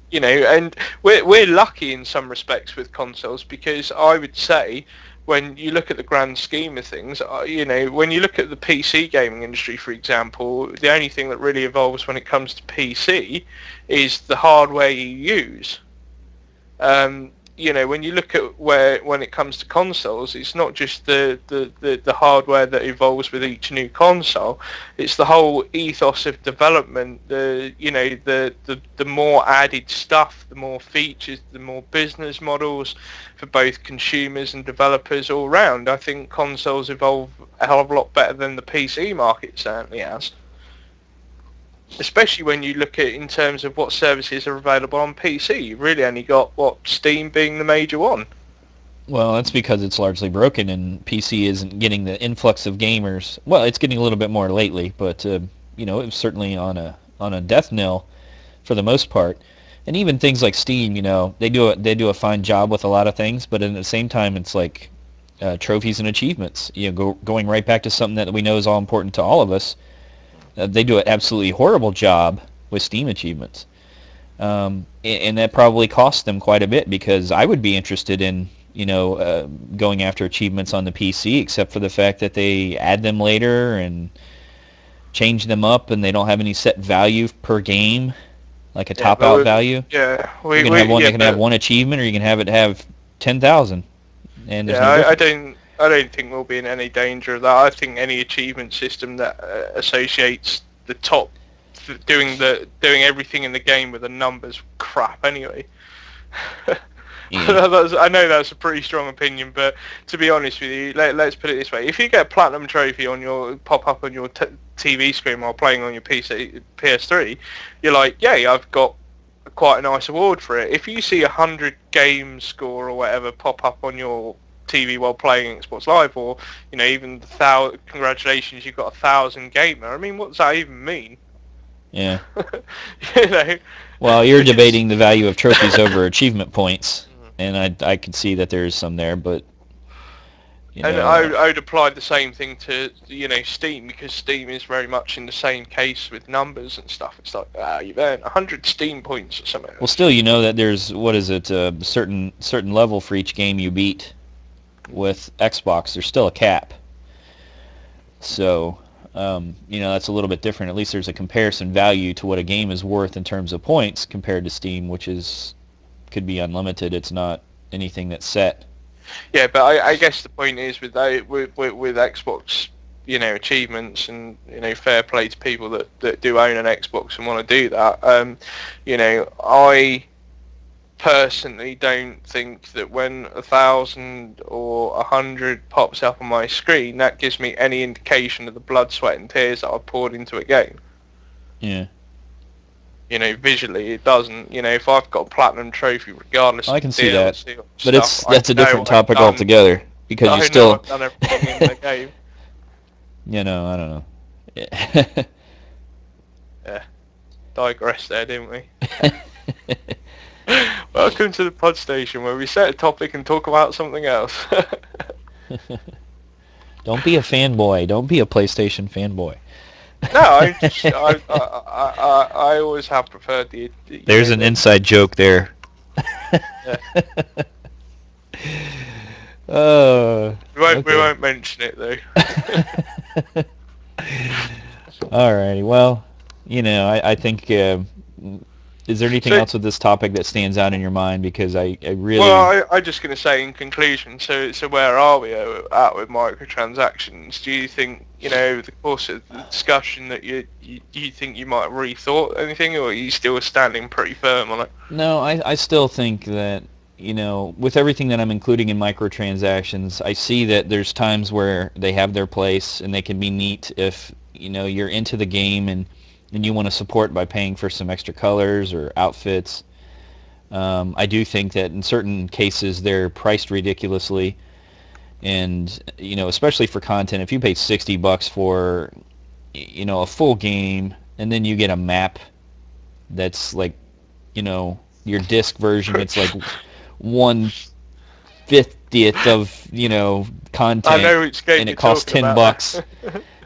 You know, and we're lucky in some respects with consoles because I would say, when you look at the grand scheme of things, you know, when you look at the PC gaming industry, for example, the only thing that really evolves when it comes to PC is the hardware you use. You know, when you look at when it comes to consoles, it's not just the hardware that evolves with each new console. It's the whole ethos of development. The more added stuff, the more features, the more business models for both consumers and developers all round. I think consoles evolve a hell of a lot better than the PC market certainly has. Especially when you look at in terms of what services are available on PC. You've really only got, Steam being the major one. Well, that's because it's largely broken and PC isn't getting the influx of gamers. Well, it's getting a little bit more lately, but you know, it was certainly on a death knell for the most part. And even things like Steam, you know, they do a fine job with a lot of things, but at the same time, it's like trophies and achievements. You know, going right back to something that we know is all important to all of us. They do an absolutely horrible job with Steam achievements. And that probably costs them quite a bit because I would be interested in, you know, going after achievements on the PC, except for the fact that they add them later and change them up and they don't have any set value per game, like a top-out value. Yeah. You can have one that can have one achievement or you can have it have 10,000. And there's no difference. I don't think we'll be in any danger of that. I think any achievement system that associates the top doing everything in the game with a number's crap anyway. I know that's a pretty strong opinion, but to be honest with you, let's put it this way: if you get a platinum trophy on your pop up on your TV screen while playing on your PS3, you're like, yay, I've got quite a nice award for it. If you see 100 game score or whatever pop up on your TV while playing Xbox Live, or you know, even congratulations, you've got 1,000 gamer. I mean, what does that even mean? Yeah. You know. Well, you're debating the value of trophies over achievement points, and I could see that there is some there, but. You know, and I would apply the same thing to, you know, Steam, because Steam is very much in the same case with numbers and stuff. It's like, you've earned 100 Steam points or something. Well, still, you know that there's, what is it, a certain level for each game you beat. With Xbox, there's still a cap. So, you know, that's a little bit different. At least there's a comparison value to what a game is worth in terms of points compared to Steam, which could be unlimited. It's not anything that's set. Yeah, but I guess the point is with Xbox, achievements and fair play to people that do own an Xbox and want to do that. I personally don't think that when 1,000 or 100 pops up on my screen, that gives me any indication of the blood, sweat, and tears that I've poured into a game. Yeah. Visually it doesn't. If I've got a platinum trophy, regardless I of can the see that, DLC or but stuff, that's a different topic I've done. altogether because you I know still, I've done everything in the game. I don't know. Yeah, digress there, didn't we? Welcome to the PodStation, where we set a topic and talk about something else. Don't be a fanboy. Don't be a PlayStation fanboy. No, I always have preferred the. There's an inside joke there. Yeah. We won't mention it though. Alrighty, well, I think, is there anything else with this topic that stands out in your mind? Because I really... Well, I'm just going to say in conclusion, so where are we at with microtransactions? Do you think, over the course of the discussion that you think you might have rethought anything, or are you still standing pretty firm on it? No, I still think that, with everything that I'm including in microtransactions, I see that there's times where they have their place and they can be neat if, you're into the game and you want to support by paying for some extra colors or outfits. I do think that in certain cases they're priced ridiculously, and especially for content. If you pay $60 for a full game and then you get a map that's like your disc version, it's like 1/50th of content, I know which game and it you're costs talking $10. about.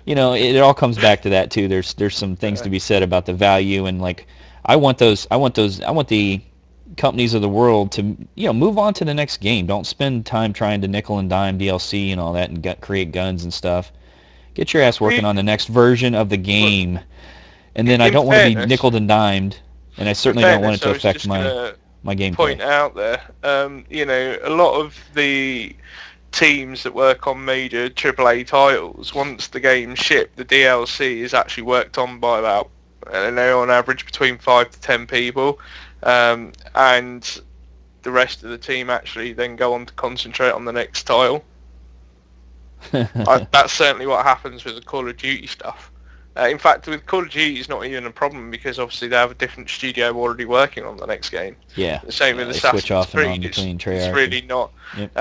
It all comes back to that too. There's some things to be said about the value, and like I want the companies of the world to move on to the next game. Don't spend time trying to nickel and dime DLC and all that and create guns and stuff. Get your ass working on the next version of the game. And then I don't want to be nickeled and dimed, and I certainly don't want it to affect my gameplay. Point out there, a lot of the teams that work on major AAA titles, once the game's shipped, the DLC is actually worked on by about, on average between 5 to 10 people, and the rest of the team actually then go on to concentrate on the next title. That's certainly what happens with the Call of Duty stuff. In fact, with Call of Duty, it's not even a problem because obviously they have a different studio already working on the next game. Yeah. The same with Assassin's Creed. It's really not. Yep.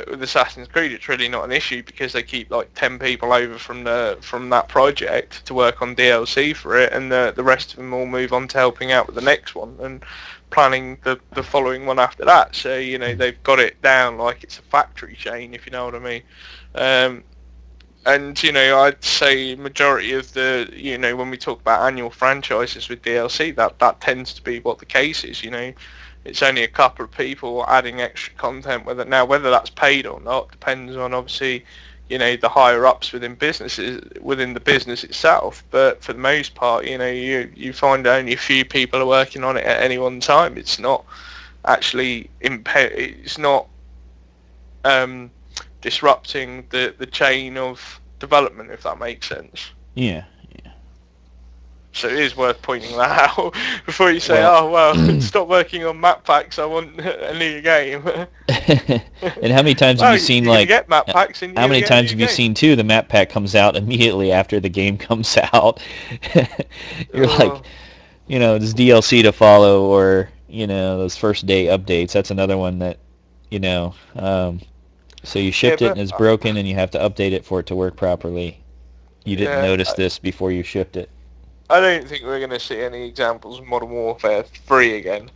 With Assassin's Creed, it's really not an issue because they keep like 10 people over from that project to work on DLC for it, and the rest of them all move on to helping out with the next one and planning the following one after that. So they've got it down like it's a factory chain, if you know what I mean. And I'd say majority of the when we talk about annual franchises with DLC, that tends to be what the case is. It's only a couple of people adding extra content. Whether that's paid or not depends on obviously the higher ups within the business itself. But for the most part, you find only a few people are working on it at any one time. It's not actually it's not disrupting the chain of development, if that makes sense. Yeah. So it is worth pointing that out before you say, stop working on map packs, I want a new game. And how many times have you seen get map packs and how many times have you seen too the map pack comes out immediately after the game comes out? You're like, there's DLC to follow, or those first day updates. That's another one that so you shipped it and it's broken and you have to update it for it to work properly. You didn't notice this before you shipped it. I don't think we're going to see any examples of Modern Warfare 3 again.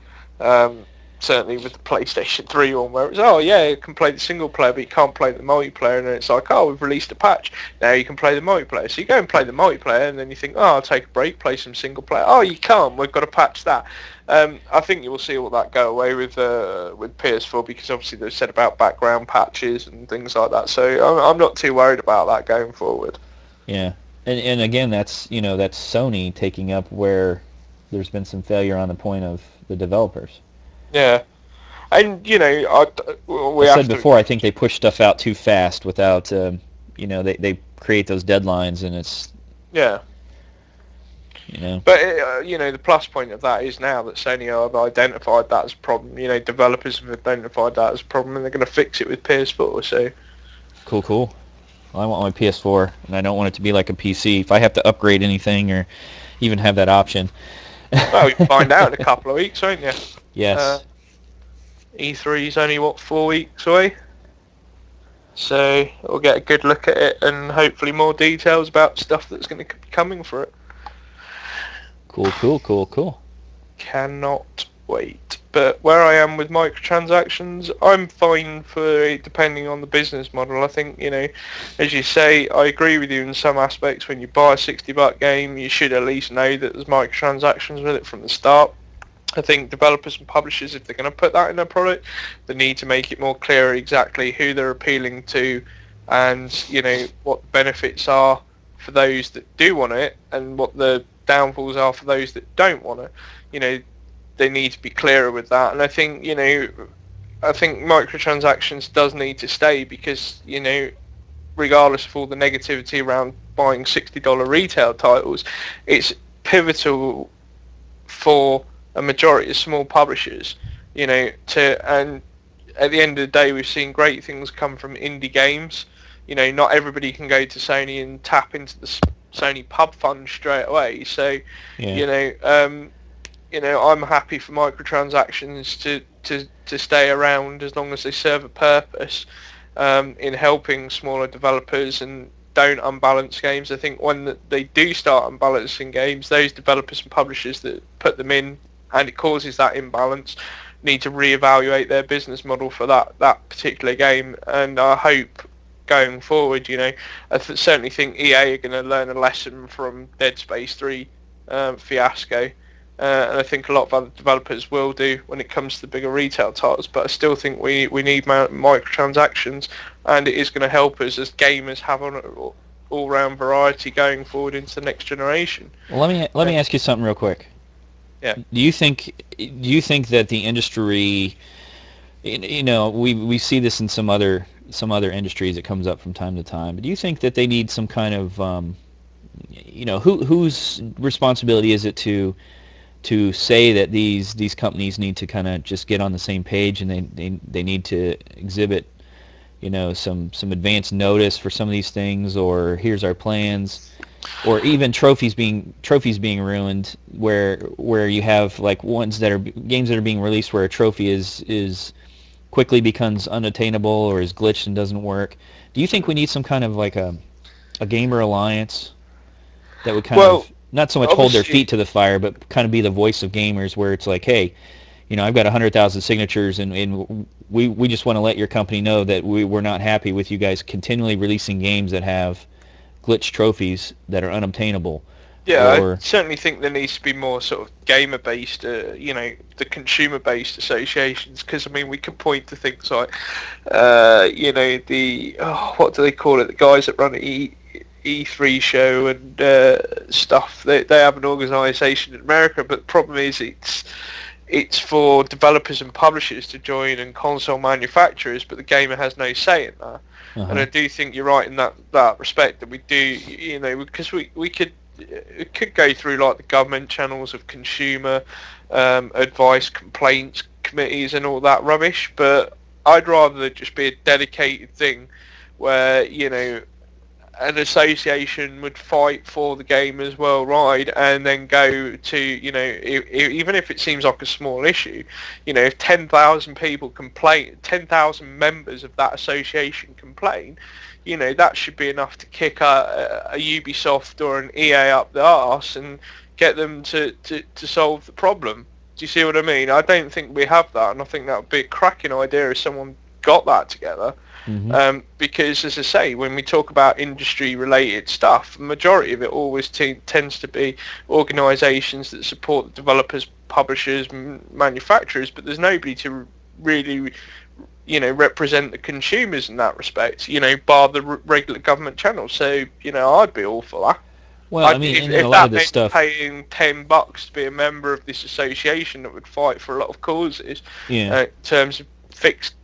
Certainly with the PlayStation 3 one, where it's, you can play the single player, but you can't play the multiplayer, and then it's like, we've released a patch, now you can play the multiplayer. So you go and play the multiplayer, and then you think, I'll take a break, play some single player. You can't, we've got to patch that. I think you will see all that go away with PS4, because obviously they've said about background patches and things like that. So I'm not too worried about that going forward. Yeah, and again, that's that's Sony taking up where there's been some failure on the point of the developers. Yeah, And we I said have to, before, I think they push stuff out too fast without, they create those deadlines, and it's, yeah. you know. But the plus point of that is now that Sony have identified that as a problem. Developers have identified that as a problem, and they're going to fix it with PS4. So Cool, cool. Well, I want my PS4, and I don't want it to be like a PC. If I have to upgrade anything or even have that option. well, you find out in a couple of weeks, won't you? Yes. E3 is only 4 weeks away, so we'll get a good look at it and hopefully more details about stuff that's going to be coming for it. Cool, cool, cool, cool. Cannot wait. But where I am with microtransactions, I'm fine for it depending on the business model. I think, as you say, I agree with you in some aspects. When you buy a $60 game, you should at least know that there's microtransactions with it from the start. I think developers and publishers, if they're going to put that in their product, they need to make it more clear exactly who they're appealing to, and what the benefits are for those that do want it, and what the downfalls are for those that don't want it. They need to be clearer with that. And I think microtransactions does need to stay because regardless of all the negativity around buying $60 retail titles, it's pivotal for a majority of small publishers, and at the end of the day, we've seen great things come from indie games. Not everybody can go to Sony and tap into the Sony pub fund straight away. So, Yeah. I'm happy for microtransactions to stay around as long as they serve a purpose in helping smaller developers and don't unbalance games. I think when they do start unbalancing games, those developers and publishers that put them in and it causes that imbalance need to reevaluate their business model for that particular game. And I hope going forward, I certainly think EA are going to learn a lesson from Dead Space 3 fiasco. And I think a lot of other developers will do when it comes to the bigger retail titles. But I still think we need microtransactions, and it is going to help us as gamers have an all-round variety going forward into the next generation. Well, let me ask you something real quick. Yeah. Do you think that the industry, we see this in some other industries, it comes up from time to time, but do you think that they need some kind of whose responsibility is it to say that these companies need to kind of just get on the same page, and they need to exhibit some advance notice for some of these things, or here's our plans, or even trophies being ruined, where you have like games that are being released where a trophy is quickly becomes unattainable or is glitched and doesn't work. Do you think we need some kind of like a gamer alliance that would kind of not so much hold their feet to the fire, but kind of be the voice of gamers, where it's like, hey, I've got 100,000 signatures, and we just want to let your company know that we're not happy with you guys continually releasing games that have glitch trophies that are unobtainable. Yeah, I certainly think there needs to be more sort of gamer-based, the consumer-based associations, because, I mean, we can point to things like, what do they call it, the guys that run E3 show and stuff. They have an organisation in America, but the problem is it's for developers and publishers to join and console manufacturers, but the gamer has no say in that. Uh-huh. And I do think you're right in that respect, that we do, because we could go through like the government channels of consumer advice, complaints committees and all that rubbish, but I'd rather it just be a dedicated thing where, an association would fight for the gamers worldwide, and then go to, even if it seems like a small issue, if 10,000 people complain, 10,000 members of that association complain, that should be enough to kick a Ubisoft or an EA up the arse and get them to solve the problem. Do you see what I mean? I don't think we have that, and I think that would be a cracking idea if someone got that together. Mm-hmm. Because, as I say, when we talk about industry-related stuff, the majority of it always tends to be organisations that support the developers, publishers, manufacturers, but there's nobody to really, represent the consumers in that respect, bar the regular government channels. So, I'd be all for that. Well, I mean, and a If lot of that this meant stuff, paying $10 to be a member of this association that would fight for a lot of causes, yeah, in terms of fixed,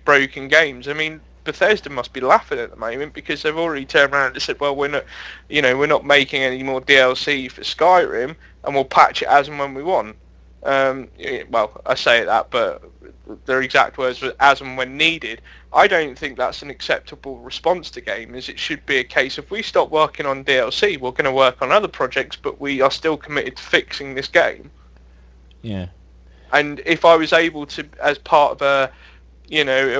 broken games. I mean, Bethesda must be laughing at the moment because they've already turned around and said, well, we're not making any more DLC for Skyrim, and we'll patch it as and when we want. Well, I say that, but their exact words were as and when needed. I don't think that's an acceptable response to gamers. It should be a case of we stop working on DLC, we're going to work on other projects, but we are still committed to fixing this game. yeah, And if I was able to, as part of a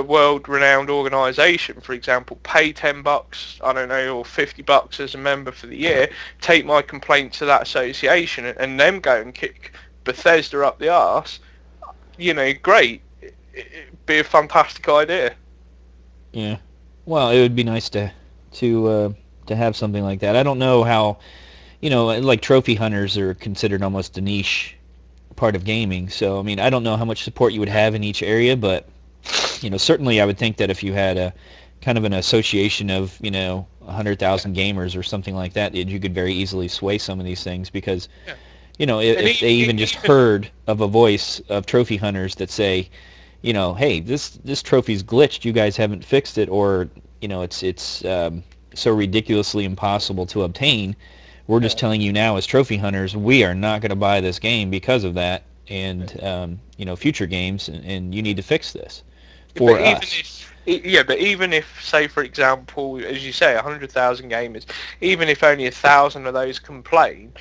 world-renowned organisation, for example, pay $10, I don't know, or $50 as a member for the year, take my complaint to that association, and them go and kick Bethesda up the arse, great. It'd be a fantastic idea. yeah. Well, it would be nice to have something like that. I don't know how, like trophy hunters are considered almost a niche part of gaming. So, I mean, I don't know how much support you would have in each area, but certainly I would think that if you had a kind of an association of 100,000 gamers or something like that, you could very easily sway some of these things because Yeah. And if they even just heard of a voice of trophy hunters that say, hey, this trophy's glitched, you guys haven't fixed it, or it's so ridiculously impossible to obtain. We're just telling you now as trophy hunters, we are not going to buy this game because of that, and future games, and you need to fix this for But us. even if, say, for example, as you say, 100,000 gamers, even if only 1,000 of those complain,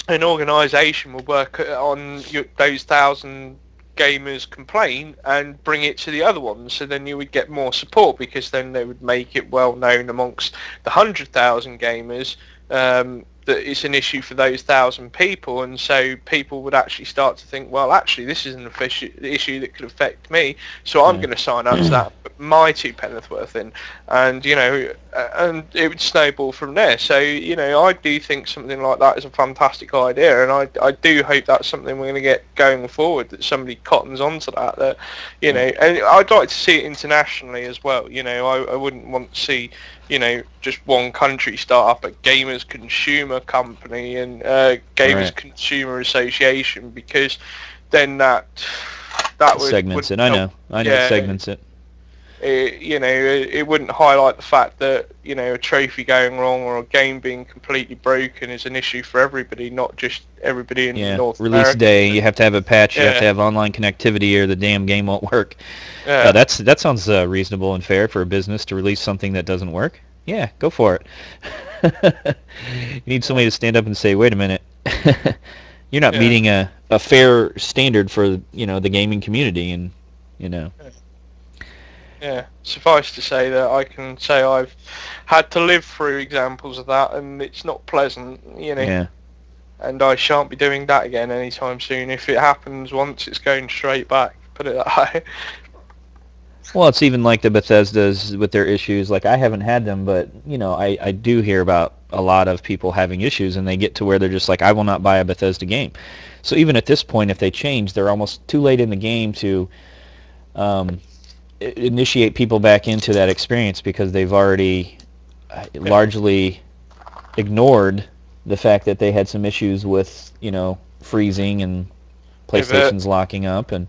an organisation will work on those 1,000 gamers complain and bring it to the other ones, so then you would get more support because then they would make it well known amongst the 100,000 gamers, that it's an issue for those 1,000 people, and so people would actually start to think, well, actually this is an issue that could affect me, so I'm Yeah. going to sign up to that, put my two penneth worth in, and and it would snowball from there. So I do think something like that is a fantastic idea, and I do hope that's something we're going to get going forward, that somebody cottons onto that Yeah. and I'd like to see it internationally as well. I wouldn't want to see just one country start up a gamers consumer company and gamers Right. consumer association, because then that would Segments it. I help. know. I know it Yeah, segments it. it wouldn't highlight the fact that a trophy going wrong or a game being completely broken is an issue for everybody, not just everybody in Yeah. North Release America. day. You have to have a patch. You have to Yeah, have online connectivity, or the damn game won't work. yeah, That sounds reasonable and fair for a business to release something that doesn't work. Yeah, go for it. You need yeah, somebody to stand up and say, "Wait a minute, you're not yeah. meeting a fair standard for the gaming community," and you know, Yeah, suffice to say that I can say I've had to live through examples of that, and it's not pleasant. yeah. And I shan't be doing that again anytime soon. If it happens once, it's going straight back. Put it that way. Well, it's even like the Bethesdas with their issues. Like I haven't had them, but I do hear about a lot of people having issues, and they get to where they're just like, I will not buy a Bethesda game. So even at this point, if they change, they're almost too late in the game to um, initiate people back into that experience because they've already Yeah. largely ignored the fact that they had some issues with freezing and Yeah, but PlayStation's locking up, and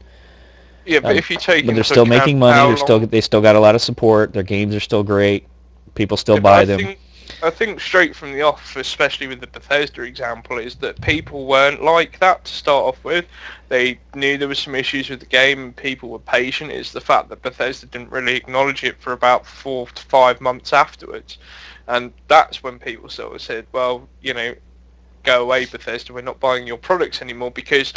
if you take but they're into still account making money. how long, They still got a lot of support. Their games are still great. People still yeah, but buy them. I think straight from the off, especially with the Bethesda example, is that people weren't like that to start off with. They knew there was some issues with the game, and people were patient. It's the fact that Bethesda didn't really acknowledge it for about 4 to 5 months afterwards, and that's when people sort of said, well, go away, Bethesda, we're not buying your products anymore, because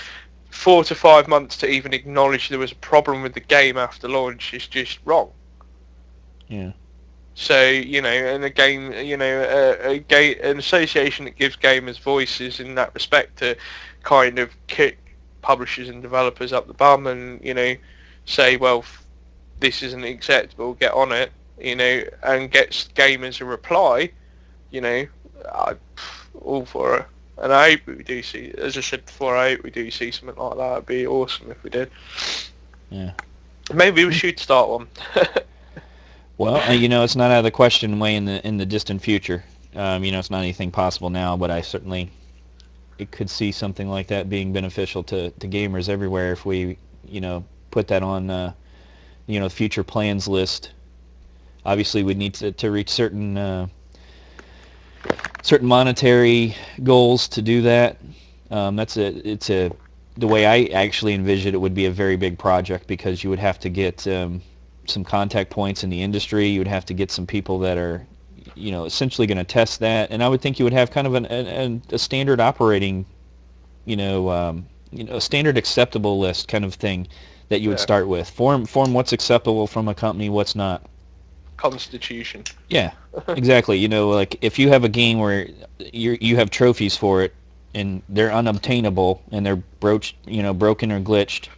4 to 5 months to even acknowledge there was a problem with the game after launch is just wrong. Yeah. So, and a game, an association that gives gamers voices in that respect to kind of kick publishers and developers up the bum and, say, well, this isn't acceptable, get on it, and gets gamers a reply, I'm all for it. And I hope we do see, as I said before, I hope we do see something like that. It'd be awesome if we did. Yeah. Maybe we should start one. Well, it's not out of the question way in the distant future. It's not anything possible now, but I certainly it could see something like that being beneficial to gamers everywhere if we, put that on, future plans list. Obviously, we need to reach certain monetary goals to do that. The way I actually envision it would be a very big project because you would have to get some contact points in the industry. You would have to get some people that are, essentially going to test that, and I would think you would have kind of a standard operating, a standard acceptable list kind of thing that you would start with. Form what's acceptable from a company, what's not. Constitution. Yeah, exactly. Like if you have a game where you have trophies for it and they're unobtainable and they're broken or glitched,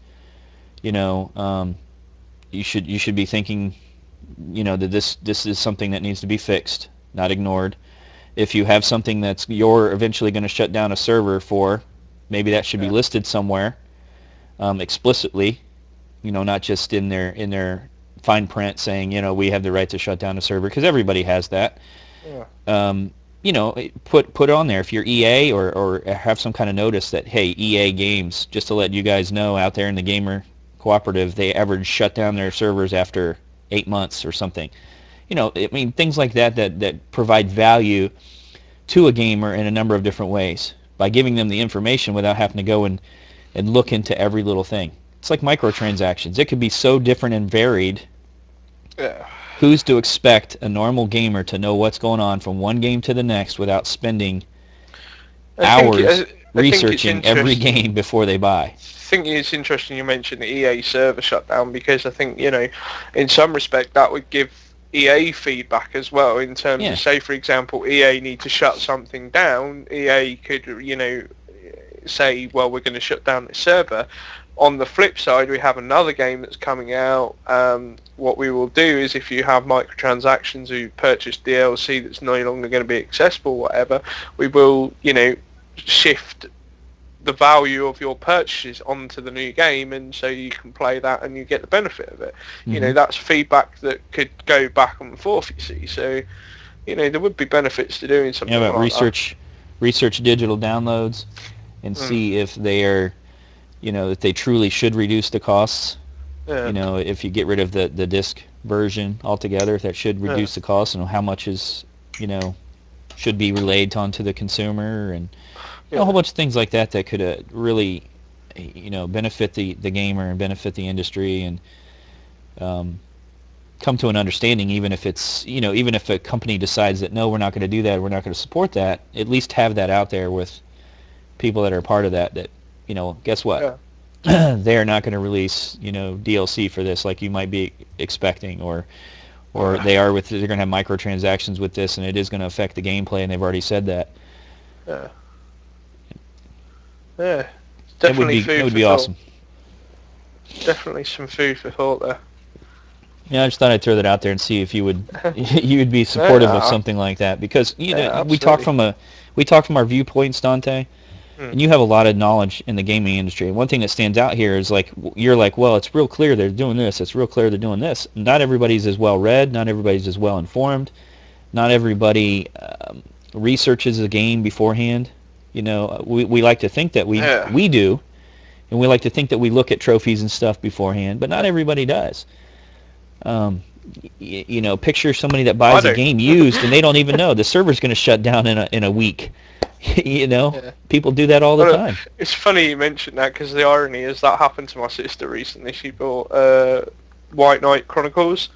you should be thinking, that this is something that needs to be fixed, not ignored. If you have something that's you're eventually going to shut down a server for, maybe that should be listed somewhere explicitly, not just in their fine print saying, we have the right to shut down a server, because everybody has that. Put it on there if you're EA, or have some kind of notice that, hey, EA Games, just to let you guys know out there in the gamer cooperative, they average shut down their servers after 8 months or something. Things like that provide value to a gamer in a number of different ways by giving them the information without having to go and look into every little thing. It's like microtransactions. It could be so different and varied. Yeah. Who's to expect a normal gamer to know what's going on from one game to the next without spending hours researching every game before they buy? I think it's interesting you mentioned the EA server shutdown, because I think, in some respect that would give EA feedback as well, in terms of, say, for example, EA need to shut something down. EA could, say, well, we're going to shut down this server. On the flip side, we have another game that's coming out. What we will do is, if you have microtransactions, who purchase DLC that's no longer going to be accessible, whatever, we will, shift the value of your purchases onto the new game, and so you can play that and you get the benefit of it. Mm-hmm. That's feedback that could go back and forth, you see. So, there would be benefits to doing something like research digital downloads and see if they are, if they truly should reduce the costs. If you get rid of the disc version altogether, if that should reduce the cost, and how much is, should be relayed onto the consumer, and a whole bunch of things like that could really, benefit the gamer and benefit the industry, and come to an understanding, even if it's, even if a company decides that, no, we're not going to do that, we're not going to support that, at least have that out there with people that are part of that, guess what? They're not going to release, DLC for this like you might be expecting, or they're going to have microtransactions with this, and it is going to affect the gameplay, and they've already said that. Definitely it would be awesome. Definitely some food for thought there. Yeah, I just thought I'd throw that out there and see if you would be supportive of something like that, because we talk from our viewpoints, Dante, and you have a lot of knowledge in the gaming industry. And one thing that stands out here is, like, you're like, well, it's real clear they're doing this. It's real clear they're doing this. Not everybody's as well read. Not everybody's as well informed. Not everybody researches a game beforehand. We like to think that we do, and we like to think that we look at trophies and stuff beforehand, but not everybody does. Picture somebody that buys a game used and they don't even know the server's going to shut down in a week. People do that all the time. It's funny you mentioned that, because the irony is that happened to my sister recently. She bought White Knight Chronicles,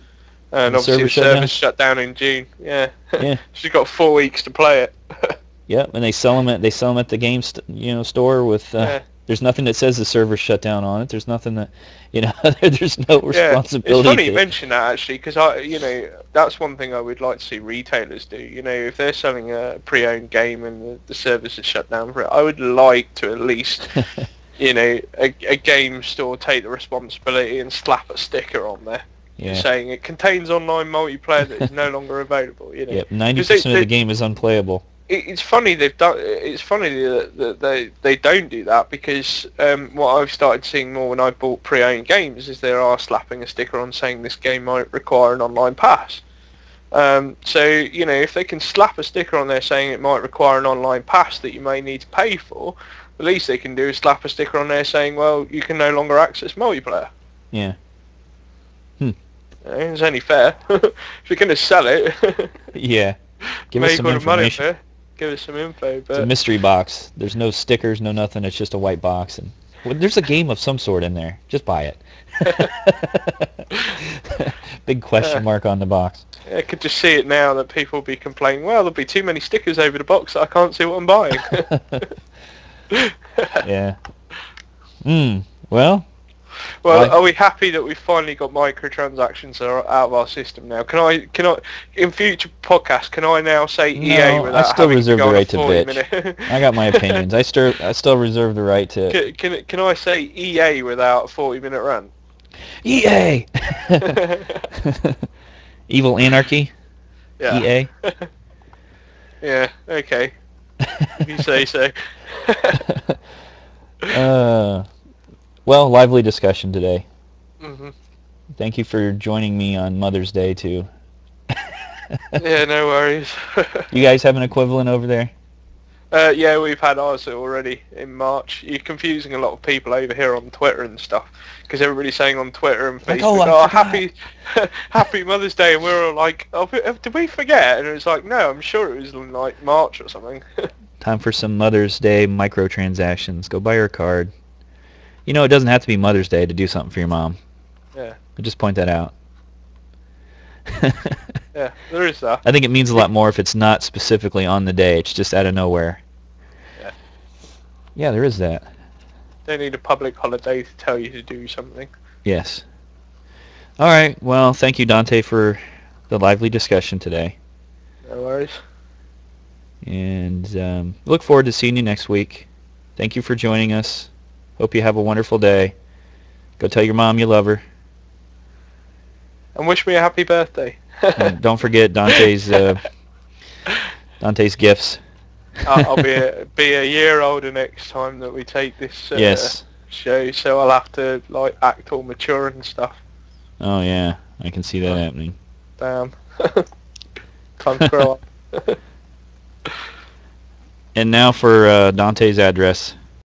and obviously the server shut down in June. She's got 4 weeks to play it. Yep, and they sell them at the game store with. There's nothing that says the server's shut down on it. There's nothing that, there's no responsibility. It's funny you mention that, actually, because that's one thing I would like to see retailers do. If they're selling a pre-owned game and the service is shut down for it, I would like to at least, a game store take the responsibility and slap a sticker on there. Saying it contains online multiplayer that is no longer available. Yep, 90% of the game is unplayable. It's funny It's funny that they don't do that, because what I've started seeing more when I bought pre-owned games is they are slapping a sticker on saying this game might require an online pass. So, you know, if they can slap a sticker on there saying it might require an online pass that you may need to pay for, the least they can do is slap a sticker on there saying, well, you can no longer access multiplayer. Yeah. It's only fair. If you're going to sell it, Yeah. Give us make some all the money information. for it. Give us some info. It's a But mystery box. There's no stickers, no nothing. It's just a white box, and well, there's a game of some sort in there. Just buy it. Big question mark on the box. I could just see it now that people will be complaining, well, there'll be too many stickers over the box that I can't see what I'm buying. Yeah. Well. Well, are we happy that we've finally got microtransactions out of our system now? Can I, in future podcasts, can I now say EA No, without I still having reserve to the go right to on a 40 bitch. minute? I got my opinions. I still reserve the right to. Can I say EA without a 40-minute run? EA. Evil Anarchy. Yeah. EA. Yeah. Okay. If you say so. Well, lively discussion today. hmm Thank you for joining me on Mother's Day too. Yeah, no worries. You guys have an equivalent over there? Yeah, we've had ours already in March. You're confusing a lot of people over here on Twitter and stuff, because everybody's saying on Twitter and Like, Facebook, I forgot. happy Mother's Day, and we're all like, oh, did we forget? And it was like, no, I'm sure it was in like March or something. Time for some Mother's Day microtransactions. Go buy her a card. You know, it doesn't have to be Mother's Day to do something for your mom. Yeah. I'll just point that out. Yeah, there is that. I think it means a lot more if it's not specifically on the day. It's just out of nowhere. Yeah. Yeah, there is that. Don't need a public holiday to tell you to do something. Yes. All right. Well, thank you, Dante, for the lively discussion today. No worries. And look forward to seeing you next week. Thank you for joining us. Hope you have a wonderful day. Go tell your mom you love her. And wish me a happy birthday. And don't forget Dante's gifts. I'll be a year older next time that we take this Yes. show, so I'll have to like act all mature and stuff. Oh yeah, I can see that happening. Damn. Time to grow up. And now for Dante's address.